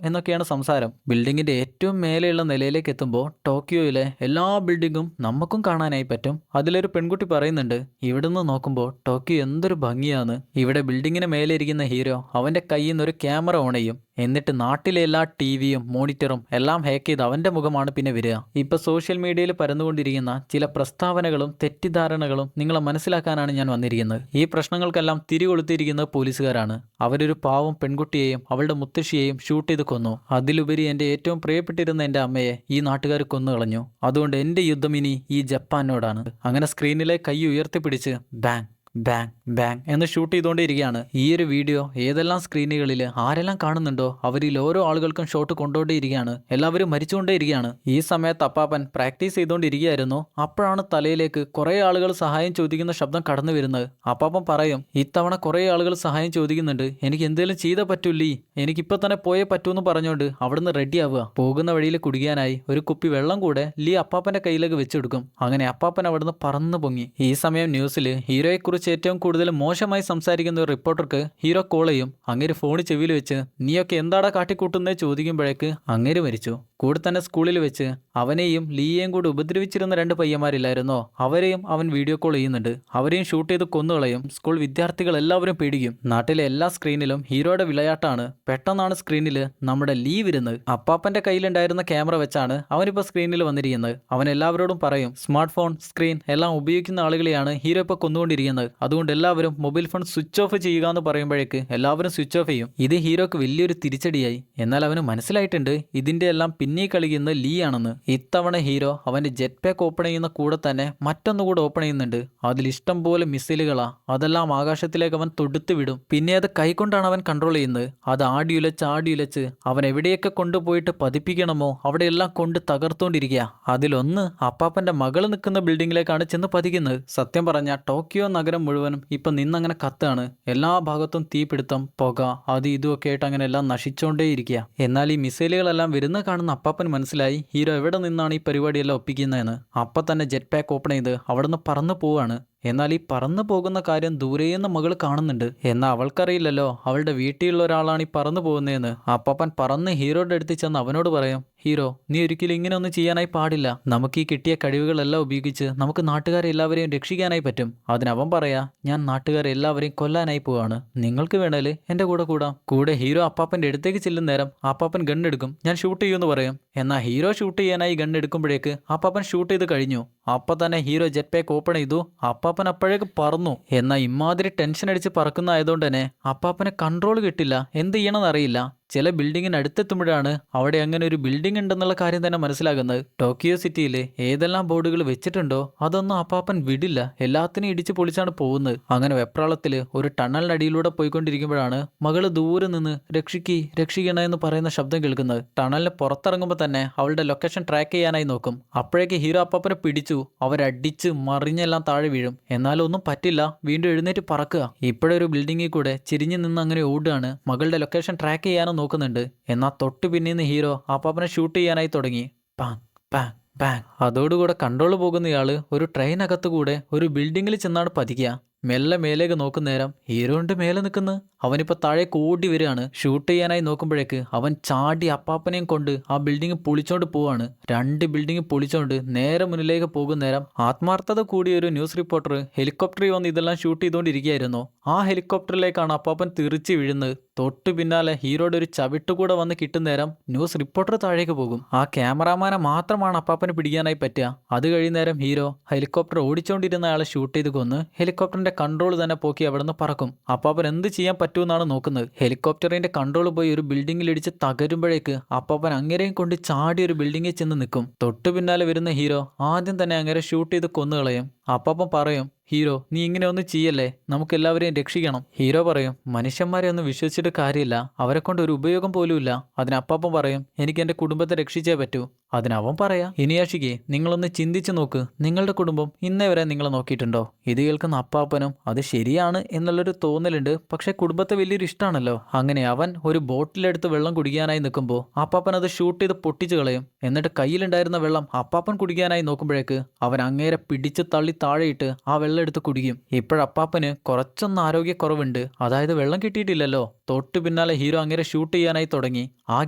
Speaker 1: എന്നൊക്കെയാണ് സംസാരം. ബിൽഡിങ്ങിന്റെ ഏറ്റവും മേലെയുള്ള നിലയിലേക്ക് എത്തുമ്പോൾ ടോക്കിയോയിലെ എല്ലാ ബിൽഡിങ്ങും നമുക്കും കാണാനായി പറ്റും. അതിലൊരു പെൺകുട്ടി പറയുന്നുണ്ട്, ഇവിടുന്ന് നോക്കുമ്പോൾ ടോക്കിയോ എന്തൊരു ഭംഗിയാന്ന്. ഇവിടെ ബിൽഡിങ്ങിന് മേലെ ഇരിക്കുന്ന ഹീറോ അവന്റെ കയ്യിൽ നിന്ന് ഒരു ക്യാമറ ഓൺ ചെയ്യും. എന്നിട്ട് നാട്ടിലെ എല്ലാ ടിവിയും മോണിറ്ററും എല്ലാം ഹാക്ക് ചെയ്ത് അവന്റെ മുഖമാണ് പിന്നെ വരിക. ഇപ്പൊ സോഷ്യൽ മീഡിയയിൽ പരന്നുകൊണ്ടിരിക്കുന്ന ചില പ്രസ്താവനകളും തെറ്റിദ്ധാരണകളും നിങ്ങളെ മനസ്സിലാക്കാനാണ് ഞാൻ വന്നിരിക്കുന്നത്. ഈ പ്രശ്നങ്ങൾക്കെല്ലാം തിരികൊളുത്തിയിരിക്കുന്നത് പോലീസുകാരാണ്. അവരൊരു പാവം പെൺകുട്ടിയെയും അവളുടെ മുത്തശ്ശിയെയും ഷൂട്ട് ചെയ്ത് കൊന്നു. അതിലുപരി എന്റെ ഏറ്റവും പ്രിയപ്പെട്ടിരുന്ന എന്റെ അമ്മയെ ഈ നാട്ടുകാർ കൊന്നു കളഞ്ഞു. അതുകൊണ്ട് എന്റെ യുദ്ധം ഇനി ഈ ജപ്പാനോടാണ്. അങ്ങനെ സ്ക്രീനിലെ കൈ ഉയർത്തിപ്പിടിച്ച് ബാങ് ബാങ് ബാങ് എന്ന് ഷൂട്ട് ചെയ്തുകൊണ്ടേയിരിക്കുകയാണ്. ഈ ഒരു വീഡിയോ ഏതെല്ലാം സ്ക്രീനുകളിൽ ആരെല്ലാം കാണുന്നുണ്ടോ അവരിൽ ഓരോ ആളുകൾക്കും ഷോട്ട് കൊണ്ടുകൊണ്ടേയിരിക്കുകയാണ്. എല്ലാവരും മരിച്ചുകൊണ്ടേയിരിക്കുകയാണ്. ഈ സമയത്ത് അപ്പാപ്പൻ പ്രാക്ടീസ് ചെയ്തുകൊണ്ടിരിക്കുകയായിരുന്നു. അപ്പോഴാണ് തലയിലേക്ക് കുറെ ആളുകൾ സഹായം ചോദിക്കുന്ന ശബ്ദം കടന്നു വരുന്നത്. അപ്പാപ്പൻ പറയും, ഇത്തവണ കുറെ ആളുകൾ സഹായം ചോദിക്കുന്നുണ്ട്, എനിക്ക് എന്തെങ്കിലും ചെയ്തേ പറ്റൂല്ലേ, എനിക്കിപ്പോ തന്നെ പോയേ പറ്റൂന്ന് പറഞ്ഞുകൊണ്ട് അവിടുന്ന് റെഡി ആവുക. പോകുന്ന വഴിയിൽ കുടിക്കാനായി ഒരു കുപ്പി വെള്ളം കൂടെ ലീ അപ്പാപ്പന്റെ കയ്യിലേക്ക് വെച്ചെടുക്കും. അങ്ങനെ അപ്പാപ്പൻ അവിടുന്ന് പറന്നു പൊങ്ങി. ഈ സമയം ന്യൂസിൽ ഹീറോയെക്കുറിച്ച് ഏറ്റവും കൂടുതൽ മോശമായി സംസാരിക്കുന്ന ഒരു റിപ്പോർട്ടർക്ക് ഹീറോ കോൾ ചെയ്യും. അങ്ങേര് ഫോണിൽ ചെവിയിൽ വെച്ച് നീയൊക്കെ എന്താടാ കാട്ടിക്കൂട്ടുന്നേ ചോദിക്കുമ്പോഴേക്ക് അങ്ങേര് മരിച്ചു. കൂടെ തന്നെ സ്കൂളിൽ വെച്ച് അവനെയും ലീയെയും കൂടി ഉപദ്രവിച്ചിരുന്ന 2 പയ്യന്മാരില്ലായിരുന്നോ, അവരെയും അവൻ വീഡിയോ കോൾ ചെയ്യുന്നുണ്ട്. അവരെയും ഷൂട്ട് ചെയ്ത് കൊന്നുകളയും. സ്കൂൾ വിദ്യാർത്ഥികൾ എല്ലാവരും പേടിക്കും. നാട്ടിലെ എല്ലാ സ്ക്രീനിലും ഹീറോയുടെ വിളയാട്ടാണ്. പെട്ടെന്നാണ് സ്ക്രീനിൽ നമ്മുടെ ലീ വരുന്നത്. അപ്പാപ്പന്റെ കയ്യിലുണ്ടായിരുന്ന ക്യാമറ വെച്ചാണ് അവനിപ്പോൾ സ്ക്രീനിൽ വന്നിരിക്കുന്നത്. അവൻ എല്ലാവരോടും പറയും, സ്മാർട്ട് ഫോൺ, സ്ക്രീൻ എല്ലാം ഉപയോഗിക്കുന്ന ആളുകളെയാണ് ഹീറോ ഇപ്പോൾ കൊന്നുകൊണ്ടിരിക്കുന്നത്. അതുകൊണ്ട് എല്ലാവരും മൊബൈൽ ഫോൺ സ്വിച്ച് ഓഫ് ചെയ്യുക എന്ന് പറയുമ്പോഴേക്ക് എല്ലാവരും സ്വിച്ച് ഓഫ് ചെയ്യും. ഇത് ഹീറോക്ക് വലിയൊരു തിരിച്ചടിയായി. എന്നാൽ അവന് മനസ്സിലായിട്ടുണ്ട് ഇതിന്റെ എല്ലാം പിന്നെ കളിക്കുന്ന ലീ ആണെന്ന്. ഇത്തവണ ഹീറോ അവന്റെ ജെറ്റ് പാക്ക് ഓപ്പൺ ചെയ്യുന്ന കൂടെ തന്നെ മറ്റൊന്നുകൂടെ ഓപ്പൺ ചെയ്യുന്നുണ്ട്. അതിൽ ഇഷ്ടം പോലെ മിസൈലുകളാ. അതെല്ലാം ആകാശത്തിലേക്ക് അവൻ തൊടുത്തു വിടും. പിന്നെ അത് കൈകൊണ്ടാണ് അവൻ കൺട്രോൾ ചെയ്യുന്നത്. അത് ആടിയുലച്ച് അവൻ എവിടെയൊക്കെ കൊണ്ടുപോയിട്ട് പതിപ്പിക്കണമോ അവിടെയെല്ലാം കൊണ്ട് തകർത്തോണ്ടിരിക്കുക. അതിലൊന്ന് അപ്പാപ്പന്റെ മകള് നിൽക്കുന്ന ബിൽഡിങ്ങിലേക്കാണ് ചെന്ന് പതിക്കുന്നത്. സത്യം പറഞ്ഞ ടോക്കിയോ നഗരം മുഴുവനും ഇപ്പൊ നിന്നങ്ങനെ കത്താണ്. എല്ലാ ഭാഗത്തും തീപിടുത്തം, പുക, അത് ഇതുമൊക്കെ ആയിട്ട് അങ്ങനെ എല്ലാം നശിച്ചോണ്ടേയിരിക്കുക. എന്നാൽ ഈ മിസൈലുകളെല്ലാം വരുന്ന കാണുന്ന അപ്പാപ്പന് മനസ്സിലായി ഹീറോ എവിടെ നിന്നാണ് ഈ പരിപാടിയെല്ലാം ഒപ്പിക്കുന്നതെന്ന്. അപ്പൊ തന്നെ ജെറ്റ് പാക്ക് ഓപ്പൺ ചെയ്ത് അവിടുന്ന് പറന്നു പോവാണ്. എന്നാൽ ഈ പറന്നു പോകുന്ന കാര്യം ദൂരെയെന്ന് മകൾ കാണുന്നുണ്ട്. എന്നാൽ അവൾക്കറിയില്ലല്ലോ അവളുടെ വീട്ടിലുള്ള ഒരാളാണ് ഈ പറന്നു പോകുന്നതെന്ന്. അപ്പാപ്പൻ പറന്ന് ഹീറോയുടെ അടുത്ത് ചെന്ന് അവനോട് പറയും, ഹീറോ നീ ഒരിക്കലും ഇങ്ങനെ ഒന്നും ചെയ്യാനായി പാടില്ല. നമുക്ക് ഈ കിട്ടിയ കഴിവുകളെല്ലാം ഉപയോഗിച്ച് നമുക്ക് നാട്ടുകാരെ എല്ലാവരെയും രക്ഷിക്കാനായി പറ്റും. അതിനവൻ പറയാ, ഞാൻ നാട്ടുകാരെ എല്ലാവരെയും കൊല്ലാനായി പോവാണ്, നിങ്ങൾക്ക് വേണേല് എന്റെ കൂടെ കൂടാം. കൂടെ ഹീറോ അപ്പാപ്പന്റെ അടുത്തേക്ക് ചെല്ലുന്ന നേരം അപ്പാപ്പൻ ഗണ്ണെടുക്കും. ഞാൻ ഷൂട്ട് ചെയ്യുമെന്ന് പറയും. എന്നാൽ ഹീറോ ഷൂട്ട് ചെയ്യാനായി ഗണ്ണെടുക്കുമ്പോഴേക്ക് അപ്പാപ്പൻ ഷൂട്ട് ചെയ്ത് കഴിഞ്ഞു. അപ്പൊ തന്നെ ഹീറോ ജെറ്റ് പാക്ക് ഓപ്പൺ ചെയ്തു. അപ്പാപ്പൻ അപ്പോഴേക്ക് പറന്നു. എന്നാൽ ഇമാതിരി ടെൻഷൻ അടിച്ച് പറക്കുന്ന ആയതുകൊണ്ട് തന്നെ അപ്പാപ്പന് കൺട്രോൾ കിട്ടില്ല. എന്ത് ചെയ്യണമെന്ന് അറിയില്ല. ചില ബിൽഡിങ്ങിന് അടുത്തെത്തുമ്പോഴാണ് അവിടെ അങ്ങനെ ഒരു ബിൽഡിംഗ് ഉണ്ടെന്നുള്ള കാര്യം തന്നെ മനസ്സിലാകുന്നത്. ടോക്കിയോ സിറ്റിയിൽ ഏതെല്ലാം ബോർഡുകൾ വെച്ചിട്ടുണ്ടോ അതൊന്നും അപ്പാപ്പൻ വിടില്ല. എല്ലാത്തിനും ഇടിച്ചു പൊളിച്ചാണ് പോകുന്നത്. അങ്ങനെ വെപ്രാളത്തിൽ ഒരു ടണലിനടിയിലൂടെ പോയിക്കൊണ്ടിരിക്കുമ്പോഴാണ് മകള് ദൂരെ നിന്ന് രക്ഷിക്കണേ എന്ന് പറയുന്ന ശബ്ദം കേൾക്കുന്നത്. ടണലിന് പുറത്തിറങ്ങുമ്പോൾ തന്നെ അവളുടെ ലൊക്കേഷൻ ട്രാക്ക് ചെയ്യാനായി നോക്കും. അപ്പോഴേക്ക് ഹീറോ അപ്പാപ്പനെ പിടിച്ചു. അവരടിച്ച് മറിഞ്ഞെല്ലാം താഴെ വീഴും. എന്നാലും ഒന്നും പറ്റില്ല. വീണ്ടും എഴുന്നേറ്റ് പറക്കുക. ഇപ്പോഴൊരു ബിൽഡിങ്ങിൽ കൂടെ ചിരിഞ്ഞു നിന്ന് അങ്ങനെ ഓടുകയാണ്. മകളുടെ ലൊക്കേഷൻ ട്രാക്ക് ചെയ്യാനും നോക്കുന്നുണ്ട്. എന്നാൽ തൊട്ട് പിന്നീന്ന് ഹീറോ അപ്പാപ്പനെ ഷൂട്ട് ചെയ്യാനായി തുടങ്ങി. പാങ് പാങ് പാങ്. അതോടുകൂടെ കൺട്രോൾ പോകുന്നയാള് ഒരു ട്രെയിനകത്ത് കൂടെ ഒരു ബിൽഡിങ്ങിൽ ചെന്നാണ് പതിക്കുക. മെല്ലെ മേലേക്ക് നോക്കുന്നേരം ഹീറോന്റെ മേലെ നിൽക്കുന്നു. അവനിപ്പോൾ താഴേക്ക് ഓടി വരികയാണ്. ഷൂട്ട് ചെയ്യാനായി നോക്കുമ്പോഴേക്ക് അവൻ ചാടി അപ്പാപ്പനെയും കൊണ്ട് ആ ബിൽഡിംഗ് പൊളിച്ചോണ്ട് പോവാണ്. 2 ബിൽഡിംഗ് പൊളിച്ചോണ്ട് നേരെ മുന്നിലേക്ക് പോകുന്നേരം ആത്മാർത്ഥത കൂടിയ ഒരു ന്യൂസ് റിപ്പോർട്ടർ ഹെലികോപ്റ്ററിൽ വന്ന് ഇതെല്ലാം ഷൂട്ട് ചെയ്തുകൊണ്ടിരിക്കുകയായിരുന്നു. ആ ഹെലികോപ്റ്ററിലേക്കാണ് അപ്പാപ്പൻ തെറിച്ച് വീഴുന്നത്. തൊട്ടു പിന്നാലെ ഹീറോയുടെ ഒരു ചവിട്ടുകൂടെ വന്ന് കിട്ടുന്നേരം ന്യൂസ് റിപ്പോർട്ടർ താഴേക്ക് പോകും. ആ ക്യാമറാമാനെ മാത്രമാണ് അപ്പാപ്പന് പിടിക്കാനായി പറ്റുക. അത് കഴിയുന്നേരം ഹീറോ ഹെലികോപ്റ്റർ ഓടിച്ചോണ്ടിരുന്ന ആളെ ഷൂട്ട് ചെയ്ത് കൊന്ന് ഹെലികോപ്റ്ററിന്റെ കൺട്രോൾ തന്നെ പോക്കി അവിടെ നിന്ന് പറക്കും. അപ്പാപ്പൻ എന്ത് ചെയ്യാൻ പറ്റുമെന്നാണ് നോക്കുന്നത്. ഹെലികോപ്റ്ററിന്റെ കൺട്രോൾ പോയി ഒരു ബിൽഡിംഗിൽ ഇടിച്ച് തകരുമ്പോഴേക്ക് അപ്പാപ്പൻ അങ്ങേരെയും കൊണ്ട് ചാടി ഒരു ബിൽഡിങ്ങിൽ ചെന്ന് നിൽക്കും. തൊട്ടു പിന്നാലെ വരുന്ന ഹീറോ ആദ്യം തന്നെ അങ്ങേരെ ഷൂട്ട് ചെയ്ത് കൊന്നുകളയും. അപ്പാപ്പൻ പറയും, ഹീറോ നീ ഇങ്ങനെ ഒന്നും ചെയ്യല്ലേ, നമുക്ക് എല്ലാവരെയും രക്ഷിക്കണം. ഹീറോ പറയും, മനുഷ്യന്മാരെ ഒന്നും വിശ്വസിച്ചിട്ട് കാര്യമില്ല, അവരെ കൊണ്ട് ഒരു ഉപയോഗം പോലുമില്ല. അതിനപ്പാപ്പൻ പറയും, എനിക്ക് എൻ്റെ കുടുംബത്തെ രക്ഷിച്ചേ പറ്റൂ. അതിനവൻ പറയാ, ഇനിയാഷികെ നിങ്ങളൊന്ന് ചിന്തിച്ചു നോക്ക്, നിങ്ങളുടെ കുടുംബം ഇന്നേ വരെ നിങ്ങളെ നോക്കിയിട്ടുണ്ടോ? ഇത് കേൾക്കുന്ന അപ്പാപ്പനും അത് ശരിയാണ് എന്നുള്ളൊരു തോന്നലുണ്ട്. പക്ഷെ കുടുംബത്തെ വലിയൊരു ഇഷ്ടമാണല്ലോ. അങ്ങനെ അവൻ ഒരു ബോട്ടിലെടുത്ത് വെള്ളം കുടിക്കാനായി നിൽക്കുമ്പോൾ അപ്പാപ്പൻ അത് ഷൂട്ട് ചെയ്ത് പൊട്ടിച്ചു കളയും. എന്നിട്ട് കയ്യിലുണ്ടായിരുന്ന വെള്ളം അപ്പാപ്പൻ കുടിക്കാനായി നോക്കുമ്പോഴേക്ക് അവൻ അങ്ങേരെ പിടിച്ച് തള്ളി താഴെയിട്ട് ആ വെള്ളം എടുത്ത് കുടിക്കും. ഇപ്പോഴപ്പാപ്പന് കുറച്ചൊന്ന് ആരോഗ്യക്കുറവുണ്ട്, അതായത് വെള്ളം കിട്ടിയിട്ടില്ലല്ലോ. തൊട്ട് പിന്നാലെ ഹീറോ അങ്ങനെ ഷൂട്ട് ചെയ്യാനായി തുടങ്ങി. ആ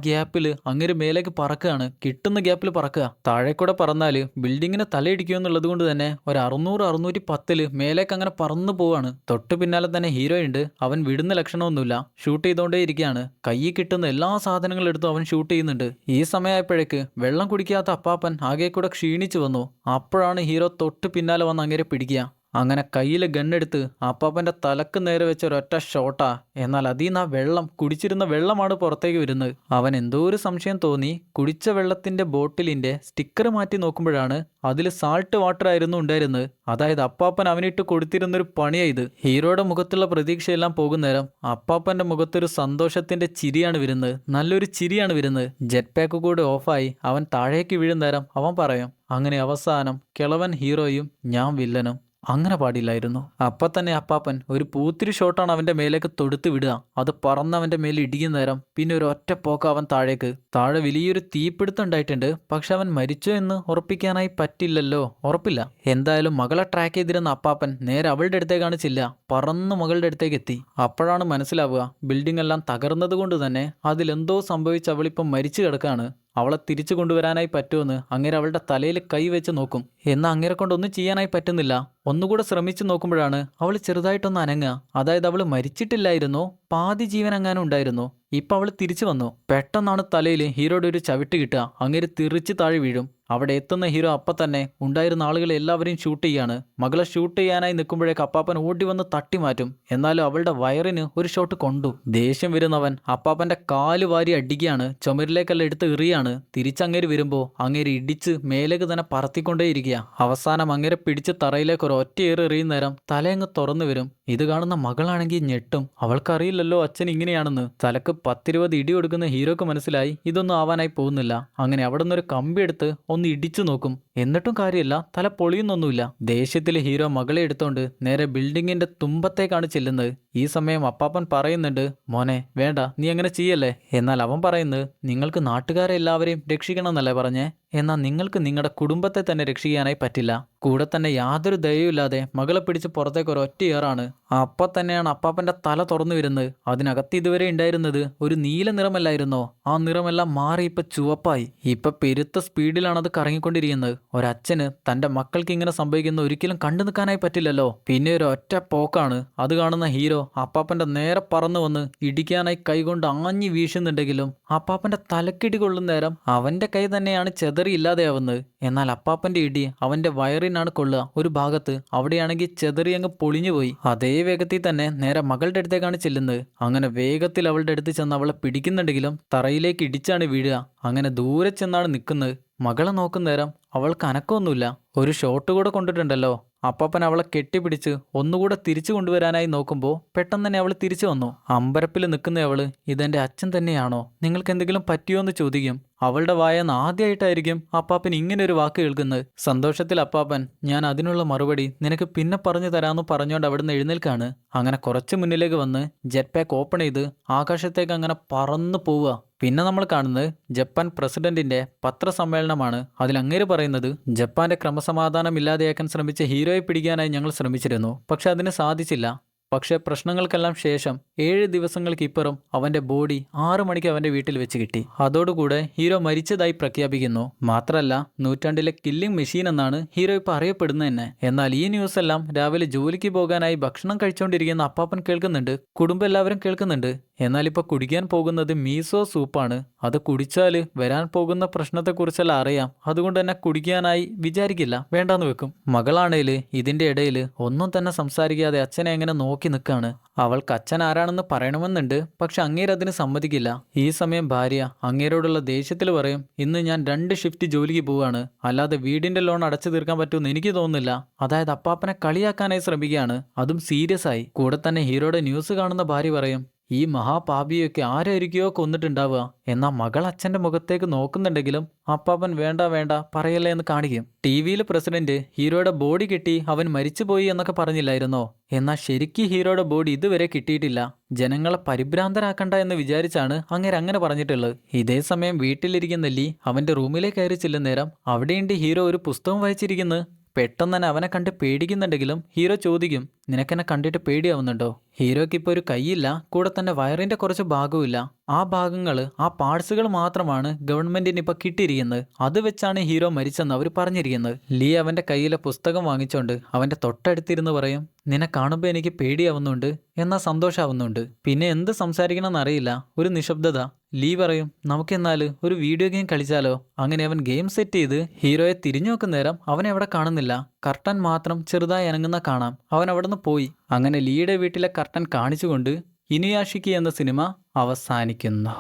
Speaker 1: ഗ്യാപ്പിൽ അങ്ങനെ മേലേക്ക് പറക്കുകയാണ്, കിട്ടുന്ന ഗ്യാപ്പിൽ പറക്കുക. താഴെക്കൂടെ പറന്നാല് ബിൽഡിങ്ങിന് തലയിടിക്കുമെന്നുള്ളത് കൊണ്ട് തന്നെ ഒരു 600-610 മേലേക്ക് അങ്ങനെ പറന്നു പോവാണ്. തൊട്ട് പിന്നാലെ തന്നെ ഹീറോ ഉണ്ട്. അവൻ വിടുന്ന ലക്ഷണമൊന്നുമില്ല, ഷൂട്ട് ചെയ്തോണ്ടേ ഇരിക്കുകയാണ്. കയ്യിൽ കിട്ടുന്ന എല്ലാ സാധനങ്ങളും എടുത്തും അവൻ ഷൂട്ട് ചെയ്യുന്നുണ്ട്. ഈ സമയമായപ്പോഴേക്ക് വെള്ളം കുടിക്കാത്ത അപ്പാപ്പൻ ആകെ കൂടെ ക്ഷീണിച്ചു വന്നു. അപ്പോഴാണ് ഹീറോ തൊട്ട് പിന്നാലെ വന്ന് അങ്ങനെ പിടിക്കുക. അങ്ങനെ കയ്യിൽ ഗണ്ണെടുത്ത് അപ്പാപ്പൻ്റെ തലക്ക് നേരെ വെച്ച ഒരൊറ്റ ഷോട്ടാ. എന്നാൽ അതിൽ നിന്ന് കുടിച്ചിരുന്ന വെള്ളമാണ് പുറത്തേക്ക് വരുന്നത്. അവൻ എന്തോ ഒരു സംശയം തോന്നി. കുടിച്ച വെള്ളത്തിൻ്റെ ബോട്ടിലിൻ്റെ സ്റ്റിക്കർ മാറ്റി നോക്കുമ്പോഴാണ് അതിൽ സാൾട്ട് വാട്ടർ ആയിരുന്നു ഉണ്ടായിരുന്നത്. അതായത് അപ്പാപ്പൻ അവനിട്ട് കൊടുത്തിരുന്നൊരു പണിയായത്. ഹീറോയുടെ മുഖത്തുള്ള പ്രതീക്ഷയെല്ലാം പോകുന്നേരം അപ്പാപ്പൻ്റെ മുഖത്തൊരു സന്തോഷത്തിൻ്റെ ചിരിയാണ് വരുന്നത്. നല്ലൊരു ചിരിയാണ് വരുന്നത്. ജെറ്റ് പാക്ക് കൂടെ ഓഫായി അവൻ താഴേക്ക് വീഴുന്നേരം അവൻ പറയും, അങ്ങനെ അവസാനം കിളവൻ ഹീറോയും ഞാൻ വില്ലനും. അങ്ങനെ പാടില്ലായിരുന്നു. അപ്പം തന്നെ അപ്പാപ്പൻ ഒരു പൂത്തിരി ഷോട്ടാണ് അവൻ്റെ മേലേക്ക് തൊടുത്ത് വിടുക. അത് പറന്നവൻ്റെ മേലെ ഇടിക്കുന്ന നേരം പിന്നെ ഒരു ഒറ്റ പോക്ക അവൻ താഴെ വലിയൊരു തീപിടുത്തം ഉണ്ടായിട്ടുണ്ട്. പക്ഷെ അവൻ മരിച്ചോ എന്ന് ഉറപ്പിക്കാനായി പറ്റില്ലല്ലോ, ഉറപ്പില്ല. എന്തായാലും മകളെ ട്രാക്ക് ചെയ്തിരുന്ന അപ്പാപ്പൻ നേരെ അവളുടെ അടുത്തേക്കാണ് ചെല്ലുക. പറന്ന് മകളുടെ അടുത്തേക്ക് എത്തി. അപ്പോഴാണ് മനസ്സിലാവുക ബിൽഡിംഗ് എല്ലാം തകർന്നത് കൊണ്ട് തന്നെ അതിലെന്തോ സംഭവിച്ച് അവളിപ്പം മരിച്ചു കിടക്കാണ്. അവളെ തിരിച്ചു കൊണ്ടുവരാനായി പറ്റുമെന്ന് അങ്ങേരെ അവളുടെ തലയിൽ കൈ വെച്ച് നോക്കും. എന്നാൽ അങ്ങേരെ കൊണ്ടൊന്നും ചെയ്യാനായി പറ്റുന്നില്ല. ഒന്നുകൂടെ ശ്രമിച്ചു നോക്കുമ്പോഴാണ് അവൾ ചെറുതായിട്ടൊന്ന് അനങ്ങുക. അതായത് അവൾ മരിച്ചിട്ടില്ലായിരുന്നു, പാതി ജീവൻ എങ്ങാനും ഉണ്ടായിരുന്നു. ഇപ്പം അവൾ തിരിച്ചു വന്നു. പെട്ടെന്നാണ് തലയിൽ ഹീറോയുടെ ഒരു ചവിട്ട് കിട്ടുക. അങ്ങേര് തിരിച്ച് താഴെ വീഴും. അവിടെ എത്തുന്ന ഹീറോ അപ്പം തന്നെ ഉണ്ടായിരുന്ന ആളുകളെ എല്ലാവരെയും ഷൂട്ട് ചെയ്യാണ്. മകളെ ഷൂട്ട് ചെയ്യാനായി നിൽക്കുമ്പോഴേക്ക് അപ്പാപ്പൻ ഓടി വന്ന് തട്ടി മാറ്റും. എന്നാലും അവളുടെ വയറിന് ഒരു ഷോട്ട് കൊണ്ടു. ദേഷ്യം വരുന്നവൻ അപ്പാപ്പന്റെ കാല് വാരി അടിക്കുകയാണ്. ചുമരിലേക്കെല്ലാം എടുത്ത് എറിയാണ്. തിരിച്ചങ്ങേര് വരുമ്പോൾ അങ്ങേര് ഇടിച്ച് മേലേക്ക് തന്നെ പറത്തിക്കൊണ്ടേയിരിക്കുക. അവസാനം അങ്ങേരെ പിടിച്ച് തറയിലേക്ക് ഒരു ഒറ്റയേറ് എറിയുന്നേരം തലയങ്ങ് തുറന്നു വരും. ഇത് കാണുന്ന മകളാണെങ്കിൽ ഞെട്ടും. അവൾക്കറിയില്ലല്ലോ അച്ഛൻ ഇങ്ങനെയാണെന്ന്. തലക്ക് 10-20 ഇടി കൊടുക്കുന്ന ഹീറോക്ക് മനസ്സിലായി ഇതൊന്നും ആവാനായി പോകുന്നില്ല. അങ്ങനെ അവിടെ നിന്നൊരു കമ്പി എടുത്ത് ഒന്ന് ഇടിച്ചു നോക്കും. എന്നിട്ടും കാര്യമില്ല, തല പൊളിയുന്നൊന്നുമില്ല. ദേഷ്യത്തിൽ ഹീറോ മകളെ എടുത്തോണ്ട് നേരെ ബിൽഡിങ്ങിന്റെ തുമ്പത്തേക്കാണ് ചെല്ലുന്നത്. ഈ സമയം അപ്പാപ്പൻ പറയുന്നുണ്ട്, മോനെ വേണ്ട, നീ അങ്ങനെ ചെയ്യല്ലേ. എന്നാൽ അവൻ പറയുന്നത്, നിങ്ങൾക്ക് നാട്ടുകാരെ എല്ലാവരെയും രക്ഷിക്കണമെന്നല്ലേ പറഞ്ഞേ, എന്നാൽ നിങ്ങൾക്ക് നിങ്ങളുടെ കുടുംബത്തെ തന്നെ രക്ഷിക്കാനായി പറ്റില്ല. കൂടെ തന്നെ യാതൊരു ദയവുമില്ലാതെ മകളെ പിടിച്ച് പുറത്തേക്ക് ഒരു ഒറ്റയേറാണ്. അപ്പം തന്നെയാണ് അപ്പാപ്പന്റെ തല തുറന്നു വരുന്നത്. അതിനകത്ത് ഇതുവരെ ഉണ്ടായിരുന്നത് ഒരു നീല നിറമല്ലായിരുന്നോ? ആ നിറമെല്ലാം മാറി ഇപ്പൊ ചുവപ്പായി. ഇപ്പൊ പെരുത്ത സ്പീഡിലാണ് അത് കറങ്ങിക്കൊണ്ടിരിക്കുന്നത്. ഒരച്ഛന് തന്റെ മക്കൾക്ക് ഇങ്ങനെ സംഭവിക്കുന്ന ഒരിക്കലും കണ്ടു നിൽക്കാനായി പറ്റില്ലല്ലോ. പിന്നെ ഒരു ഒറ്റ പോക്കാണ്. അത് കാണുന്ന ഹീറോ അപ്പാപ്പന്റെ നേരെ പറന്നു വന്ന് ഇടിക്കാനായി കൈകൊണ്ട് ആഞ്ഞി വീശുന്നുണ്ടെങ്കിലും അപ്പാപ്പന്റെ തലക്കിടി കൊള്ളുന്ന നേരം അവന്റെ കൈ തന്നെയാണ് ചെതറി ഇല്ലാതെയാവുന്നത്. എന്നാൽ അപ്പാപ്പന്റെ ഇടി അവന്റെ വയറിനാണ് കൊള്ളുക. ഒരു ഭാഗത്ത് അവിടെയാണെങ്കിൽ ചെതറി അങ്ങ് പൊളിഞ്ഞുപോയി. അതേ വേഗത്തിൽ തന്നെ നേരെ മകളുടെ അടുത്തേക്കാണ് ചെല്ലുന്നത്. അങ്ങനെ വേഗത്തിൽ അവളുടെ അടുത്ത് ചെന്ന് അവളെ പിടിക്കുന്നുണ്ടെങ്കിലും തറയിലേക്ക് ഇടിച്ചാണ് വീഴുക. അങ്ങനെ ദൂരെ ചെന്നാണ് നിൽക്കുന്നത്. മകളെ നോക്കുന്ന നേരം അവൾക്ക് അനക്കമൊന്നുമില്ല. ഒരു ഷോട്ട് കൂടെ കൊണ്ടിട്ടുണ്ടല്ലോ. അപ്പാപ്പൻ അവളെ കെട്ടിപ്പിടിച്ച് ഒന്നുകൂടെ തിരിച്ചു കൊണ്ടുവരാനായി നോക്കുമ്പോൾ പെട്ടെന്ന് തന്നെ അവൾ തിരിച്ചു വന്നു. അമ്പരപ്പിൽ നിൽക്കുന്ന അവള്, ഇതെന്റെ അച്ഛൻ തന്നെയാണോ, നിങ്ങൾക്ക് എന്തെങ്കിലും പറ്റിയോ എന്ന് ചോദിക്കും. അവളുടെ വായെന്ന് ആദ്യമായിട്ടായിരിക്കും അപ്പാപ്പൻ ഇങ്ങനെ ഒരു വാക്ക് കേൾക്കുന്നത്. സന്തോഷത്തിൽ അപ്പാപ്പൻ, ഞാൻ അതിനുള്ള മറുപടി നിനക്ക് പിന്നെ പറഞ്ഞു തരാമെന്ന് പറഞ്ഞുകൊണ്ട് അവിടുന്ന് എഴുന്നേൽക്കാണ്. അങ്ങനെ കുറച്ച് മുന്നിലേക്ക് വന്ന് ജെറ്റ് പാക്ക് ഓപ്പൺ ചെയ്ത് ആകാശത്തേക്ക് അങ്ങനെ പറന്നു പോവുക. പിന്നെ നമ്മൾ കാണുന്നത് ജപ്പാൻ പ്രസിഡന്റിന്റെ പത്രസമ്മേളനമാണ്. അതിലങ്ങേര് പറയുന്നത്, ജപ്പാന്റെ ക്രമസമാധാനം ഇല്ലാതെയാക്കാൻ ശ്രമിച്ച ഹീറോയെ പിടിക്കാനായി ഞങ്ങൾ ശ്രമിച്ചിരുന്നു, പക്ഷെ അതിന് സാധിച്ചില്ല. പക്ഷേ പ്രശ്നങ്ങൾക്കെല്ലാം ശേഷം 7 ദിവസങ്ങൾക്കിപ്പുറം അവന്റെ ബോഡി 6 മണിക്ക് അവന്റെ വീട്ടിൽ വെച്ച് കിട്ടി. അതോടുകൂടെ ഹീറോ മരിച്ചതായി പ്രഖ്യാപിക്കുന്നു. മാത്രമല്ല നൂറ്റാണ്ടിലെ കില്ലിംഗ് മെഷീൻ എന്നാണ് ഹീറോ ഇപ്പോൾ അറിയപ്പെടുന്നത് തന്നെ. എന്നാൽ ഈ ന്യൂസ് എല്ലാം രാവിലെ ജോലിക്ക് പോകാനായി ഭക്ഷണം കഴിച്ചുകൊണ്ടിരിക്കുന്ന അപ്പാപ്പൻ കേൾക്കുന്നുണ്ട്. കുടുംബം എല്ലാവരും കേൾക്കുന്നുണ്ട്. എന്നാൽ ഇപ്പോൾ കുടിക്കാൻ പോകുന്നത് മീസോ സൂപ്പാണ്. അത് കുടിച്ചാൽ വരാൻ പോകുന്ന പ്രശ്നത്തെക്കുറിച്ചെല്ലാം അറിയാം. അതുകൊണ്ട് തന്നെ കുടിക്കാനായി വിചാരിക്കില്ല, വേണ്ടാന്ന് വെക്കും. മകളാണേൽ ഇതിന്റെ ഇടയിൽ ഒന്നും തന്നെ സംസാരിക്കാതെ അച്ഛനെ എങ്ങനെ നോക്കി നിൽക്കാണ്. അവൾക്ക് അച്ഛൻ ആരാണെന്ന് പറയണമെന്നുണ്ട്, പക്ഷെ അങ്ങേരതിന് സമ്മതിക്കില്ല. ഈ സമയം ഭാര്യ അങ്ങേരോടുള്ള ദേഷ്യത്തിൽ പറയും, ഇന്ന് ഞാൻ 2 ഷിഫ്റ്റ് ജോലിക്ക് പോവുകയാണ്, അല്ലാതെ വീടിന്റെ ലോൺ അടച്ചു തീർക്കാൻ പറ്റുമെന്ന് എനിക്ക് തോന്നുന്നില്ല. അതായത് അപ്പാപ്പനെ കളിയാക്കാനായി ശ്രമിക്കുകയാണ്, അതും സീരിയസ് ആയി. കൂടെ തന്നെ ഹീറോയുടെ ന്യൂസ് കാണുന്ന ഭാര്യ പറയും, ഈ മഹാപാപിയൊക്കെ ആരായിരിക്കോ കൊന്നിട്ടുണ്ടാവുക. എന്നാൽ മകൾ അച്ഛന്റെ മുഖത്തേക്ക് നോക്കുന്നുണ്ടെങ്കിലും അപ്പാപ്പൻ വേണ്ട വേണ്ട പറയല്ലേ എന്ന് കാണിക്കും. ടിവിയിൽ പ്രസിഡന്റ് ഹീറോയുടെ ബോഡി കിട്ടി, അവൻ മരിച്ചുപോയി എന്നൊക്കെ പറഞ്ഞില്ലായിരുന്നോ? എന്നാൽ ശരിക്കും ഹീറോയുടെ ബോഡി ഇതുവരെ കിട്ടിയിട്ടില്ല. ജനങ്ങളെ പരിഭ്രാന്തരാക്കണ്ട എന്ന് വിചാരിച്ചാണ് അങ്ങനെ പറഞ്ഞിട്ടുള്ളത്. ഇതേ സമയം വീട്ടിലിരിക്കുന്ന ലീ അവന്റെ റൂമിലേക്ക് കയറി ചെല്ലുന്നേരം അവിടെയുണ്ട് ഹീറോ ഒരു പുസ്തകം വായിച്ചിരിക്കുന്നത്. പെട്ടെന്ന് തന്നെ അവനെ കണ്ട് പേടിക്കുന്നുണ്ടെങ്കിലും ഹീറോ ചോദിക്കും, നിനക്കെന്നെ കണ്ടിട്ട് പേടിയാവുന്നുണ്ടോ? ഹീറോയ്ക്ക് ഇപ്പോൾ ഒരു കൈയില്ല, കൂടെ തന്നെ വയറിന്റെ കുറച്ച് ഭാഗവുമില്ല. ആ ഭാഗങ്ങൾ, ആ പാർട്സുകൾ മാത്രമാണ് ഗവൺമെന്റിന് ഇപ്പൊ കിട്ടിയിരിക്കുന്നത്. അത് വെച്ചാണ് ഹീറോ മരിച്ചെന്ന് അവർ പറഞ്ഞിരിക്കുന്നത്. ലീ അവന്റെ കയ്യിലെ പുസ്തകം വാങ്ങിച്ചോണ്ട് അവന്റെ തൊട്ടടുത്തിരുന്ന് പറയും, നിന്നെ കാണുമ്പോൾ എനിക്ക് പേടിയാവുന്നുണ്ട്, എന്നാൽ സന്തോഷാവുന്നുണ്ട്. പിന്നെ എന്ത് സംസാരിക്കണമെന്ന് അറിയില്ല. ഒരു നിശബ്ദത. ലീ പറയും, നമുക്കെന്നാല് ഒരു വീഡിയോ ഗെയിം കളിച്ചാലോ? അങ്ങനെ അവൻ ഗെയിം സെറ്റ് ചെയ്ത് ഹീറോയെ തിരിഞ്ഞു നോക്കുന്നേരം അവനെ അവിടെ കാണുന്നില്ല. കർട്ടൻ മാത്രം ചെറുതായി അനങ്ങുന്ന കാണാം. അവൻ അവിടെ നിന്ന് പോയി. അങ്ങനെ ലീയുടെ വീട്ടിലെ കർട്ടൻ കാണിച്ചുകൊണ്ട് ഇനുയാഷിക്കി എന്ന സിനിമ അവസാനിക്കുന്നു.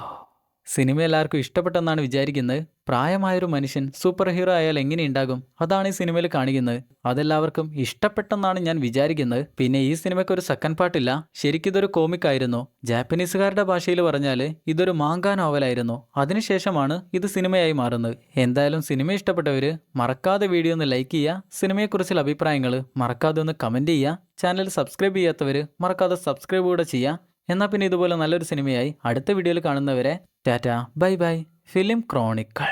Speaker 1: സിനിമ എല്ലാവർക്കും ഇഷ്ടപ്പെട്ടെന്നാണ് വിചാരിക്കുന്നത്. പ്രായമായൊരു മനുഷ്യൻ സൂപ്പർ ഹീറോ ആയാൽ എങ്ങനെയുണ്ടാകും, അതാണ് ഈ സിനിമയിൽ കാണിക്കുന്നത്. അതെല്ലാവർക്കും ഇഷ്ടപ്പെട്ടെന്നാണ് ഞാൻ വിചാരിക്കുന്നത്. പിന്നെ ഈ സിനിമയ്ക്ക് ഒരു സെക്കൻഡ് പാർട്ടില്ല. ശരിക്കിതൊരു കോമിക് ആയിരുന്നു. ജാപ്പനീസുകാരുടെ ഭാഷയിൽ പറഞ്ഞാൽ ഇതൊരു മാങ്ക നോവലായിരുന്നു. അതിനുശേഷമാണ് ഇത് സിനിമയായി മാറുന്നത്. എന്തായാലും സിനിമ ഇഷ്ടപ്പെട്ടവർ മറക്കാതെ വീഡിയോ ഒന്ന് ലൈക്ക് ചെയ്യുക. സിനിമയെക്കുറിച്ചുള്ള അഭിപ്രായങ്ങൾ മറക്കാതെ ഒന്ന് കമൻറ്റ് ചെയ്യുക. ചാനൽ സബ്സ്ക്രൈബ് ചെയ്യാത്തവർ മറക്കാതെ സബ്സ്ക്രൈബ് കൂടെ ചെയ്യുക. എന്നാൽ പിന്നെ ഇതുപോലെ നല്ലൊരു സിനിമയായി അടുത്ത വീഡിയോയിൽ കാണുന്നവരെ Tata bye bye. Film Chronicle.